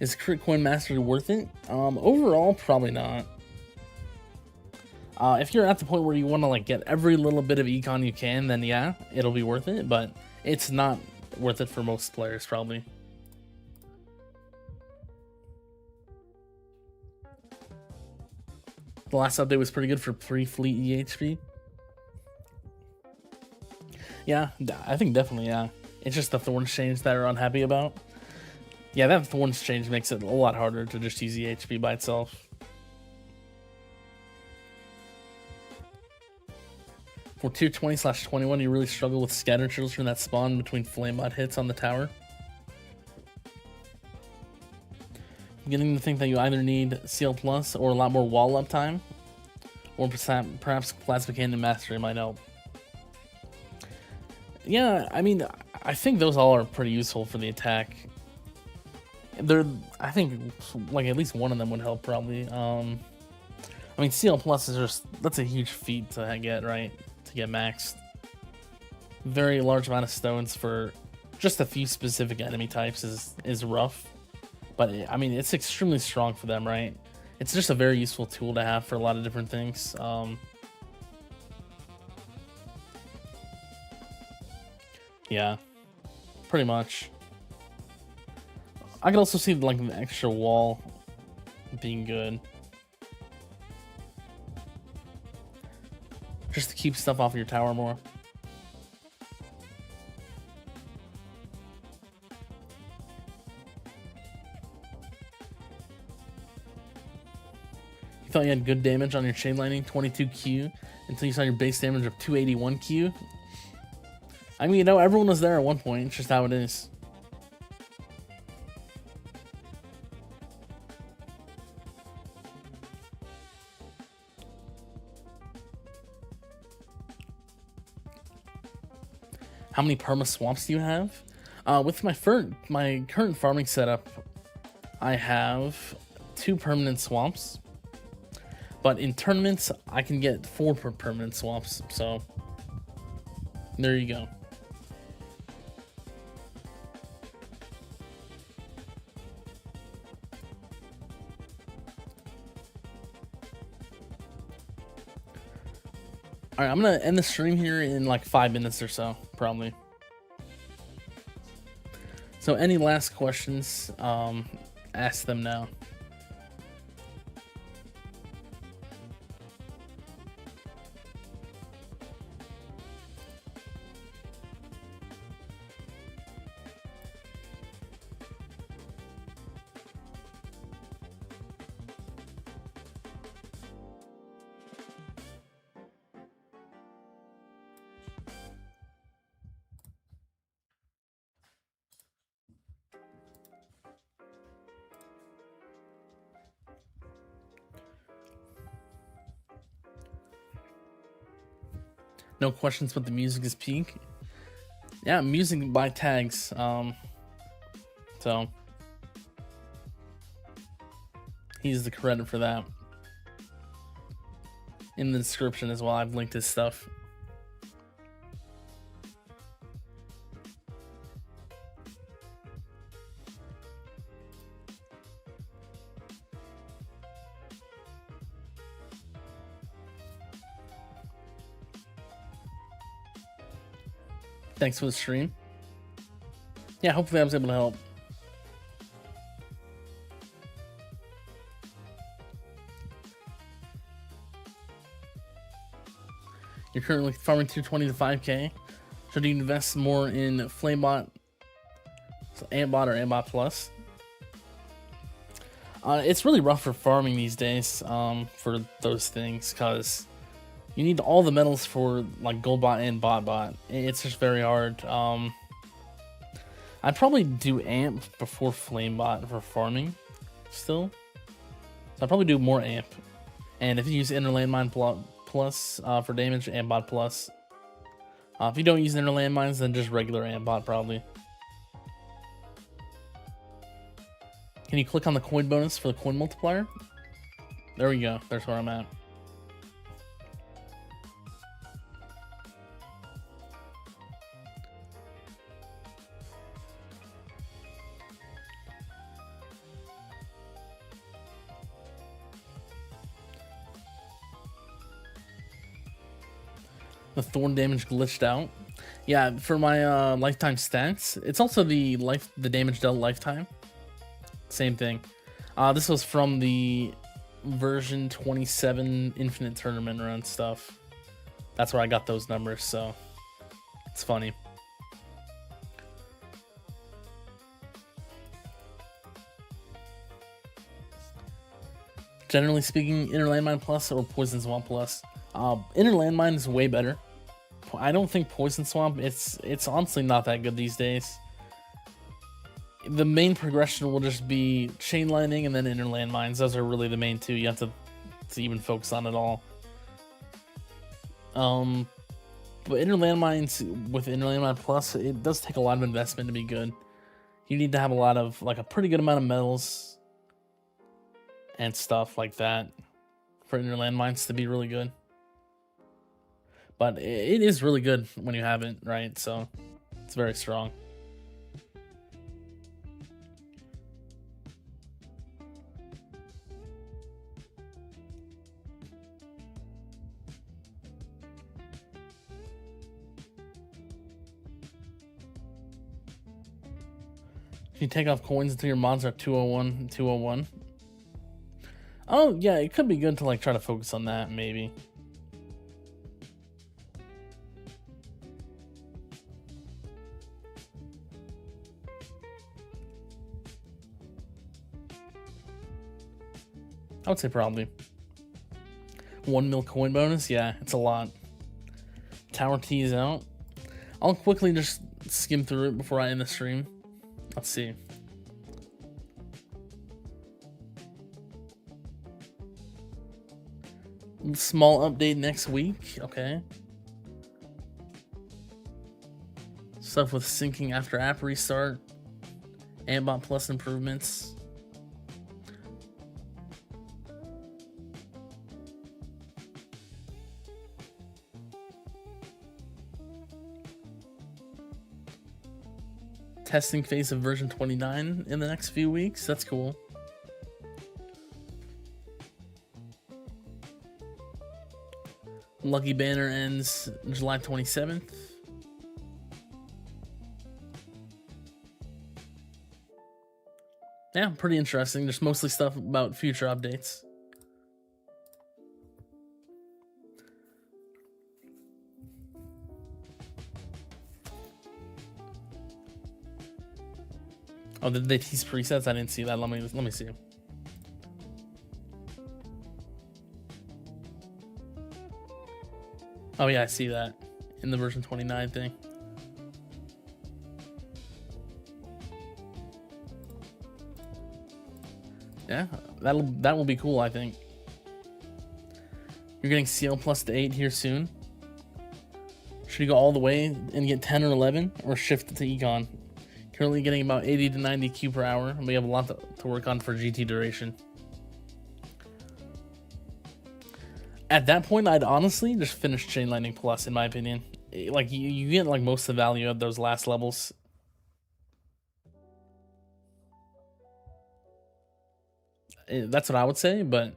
Is Crit Coin Mastery worth it? Overall, probably not. If you're at the point where you want to like get every little bit of econ you can, then yeah, it'll be worth it. But it's not worth it for most players, probably. The last update was pretty good for pre-fleet EHP. Yeah, I think definitely, yeah. It's just the Thorns change that are unhappy about. Yeah, that Thorns change makes it a lot harder to just use the HP by itself. For tier 20/21, you really struggle with Scatter Children that spawn between Flamebot hits on the tower. I'm beginning to think that you either need CL Plus or a lot more wall uptime, or perhaps Plasma Cannon Mastery might help. Yeah, I mean, I think those all are pretty useful for the attack. I think like at least one of them would help probably. I mean, CL Plus is that's a huge feat to get, right? To get maxed. Very large amount of stones for just a few specific enemy types is rough, but I mean, it's extremely strong for them, right? It's just a very useful tool to have for a lot of different things. Yeah, pretty much. I could also see like the extra wall being good, just to keep stuff off your tower more. You thought you had good damage on your Chain Lightning 22Q until you saw your base damage of 281Q. I mean, you know, everyone was there at one point. It's just how it is. How many perma swamps do you have? With my current farming setup, I have 2 permanent swamps. But in tournaments, I can get 4 permanent swamps. So there you go. Alright, I'm gonna end the stream here in like 5 minutes or so, probably. So any last questions, ask them now. No questions, but the music is peak. Yeah, music by tags. So he's the credit for that. In the description as well, I've linked his stuff. Thanks for the stream. Yeah, hopefully I was able to help. You're currently farming tier 20 to 5k. Should you invest more in Flamebot, Antbot, or Antbot Plus? It's really rough for farming these days for those things, because you need all the medals for like Goldbot and Botbot. It's just very hard. I'd probably do Amp before Flamebot for farming still. So I'd probably do more Amp. And if you use Inner Landmine Plus for damage, Antbot Plus. If you don't use Inner Landmines, then just regular Antbot probably. Can you click on the coin bonus for the coin multiplier? There we go. There's where I'm at. The Thorn damage glitched out. Yeah, for my lifetime stats, it's also the damage dealt lifetime. Same thing. This was from the version 27 Infinite Tournament run stuff. That's where I got those numbers, so it's funny. Generally speaking, Inner Landmine Plus or Poison Swamp Plus. Inner Landmine is way better. I don't think Poison Swamp, it's honestly not that good these days. The main progression will just be Chain Lightning and then Inner Landmines. Those are really the main two you have to even focus on at all. But Inner Landmines with Inner Landmine Plus, it does take a lot of investment to be good. You need to have a pretty good amount of medals and stuff like that for Inner Landmines to be really good. But it is really good when you have it, right? So it's very strong. If you take off coins until your mods are 201, 201. Oh yeah, it could be good to like try to focus on that maybe. I would say probably 1 mil coin bonus. Yeah, it's a lot. Tower T is out. I'll quickly just skim through it before I end the stream. Let's see. Small update next week. Okay. Stuff with syncing after app restart. Ambot Plus improvements. Testing phase of version 29 in the next few weeks. That's cool. Lucky Banner ends July 27th. Yeah, pretty interesting. There's mostly stuff about future updates. Oh, did they tease presets? I didn't see that. Let me see. Oh yeah, I see that in the version 29 thing. Yeah, that will be cool, I think. You're getting CL plus to 8 here soon. Should you go all the way and get 10 or 11, or shift to Econ? Currently getting about 80 to 90 Q per hour, and we have a lot to work on for GT duration. At that point, I'd honestly just finish Chain Lightning Plus, in my opinion. Like, you get like most of the value of those last levels. That's what I would say, but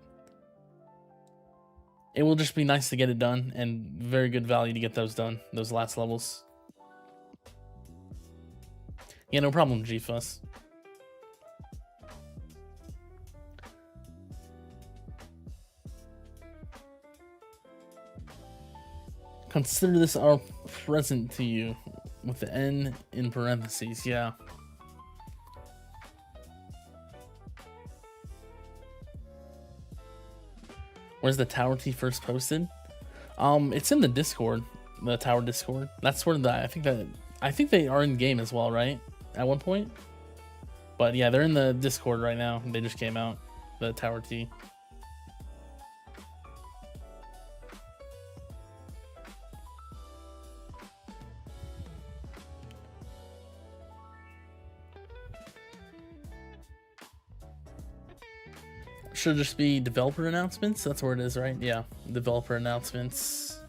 it will just be nice to get it done, and very good value to get those done, those last levels. Yeah, no problem, GFuss. Consider this our present to you, with the N in parentheses, yeah. Where's the Tower T first posted? It's in the Discord, the Tower Discord. That's where I think they are in game as well, right? At one point. But yeah, they're in the Discord right now. They just came out, the Tower T. Should just be developer announcements. That's where it is, right? Yeah, developer announcements.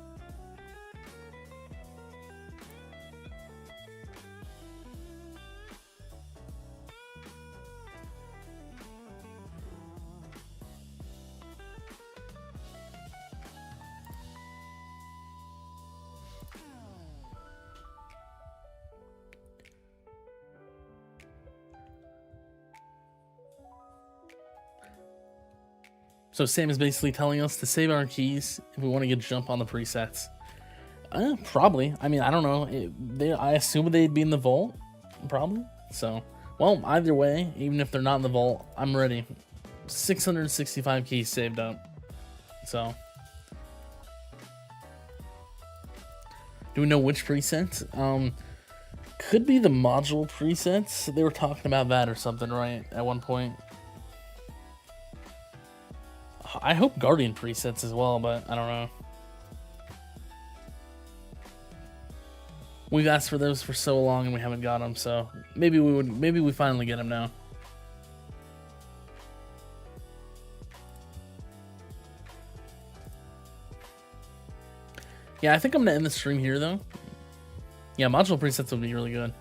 So Sam is basically telling us to save our keys if we want to get jump on the presets. Probably. I mean, I don't know. I assume they'd be in the vault, probably. So, well, either way, even if they're not in the vault, I'm ready. 665 keys saved up. So, do we know which presets? Could be the module presets. They were talking about that or something, right? At one point. I hope Guardian presets as well, but I don't know. We've asked for those for so long and we haven't got them, so maybe we finally get them now. Yeah, I think I'm gonna end the stream here though. Yeah, module presets would be really good.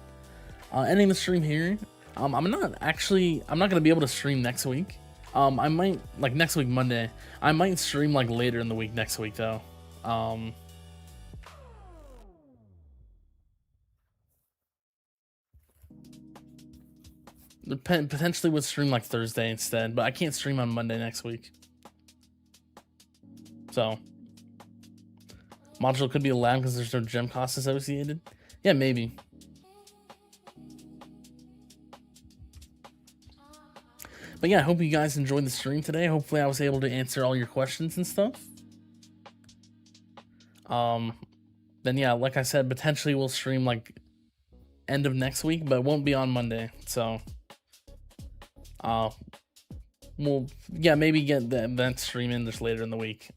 Ending the stream here. I'm not gonna be able to stream next week. I might, like next week Monday. I might stream like later in the week next week though. Potentially would stream like Thursday instead, but I can't stream on Monday next week. So module could be allowed because there's no gem cost associated. Yeah, maybe. But yeah, I hope you guys enjoyed the stream today. Hopefully I was able to answer all your questions and stuff. Then yeah, like I said, potentially we'll stream like end of next week, but it won't be on Monday. So we'll maybe get the event stream in just later in the week.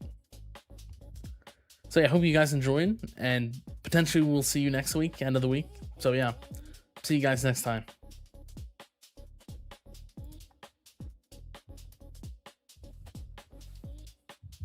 So yeah, I hope you guys enjoyed, and potentially we'll see you next week, end of the week. So yeah, see you guys next time.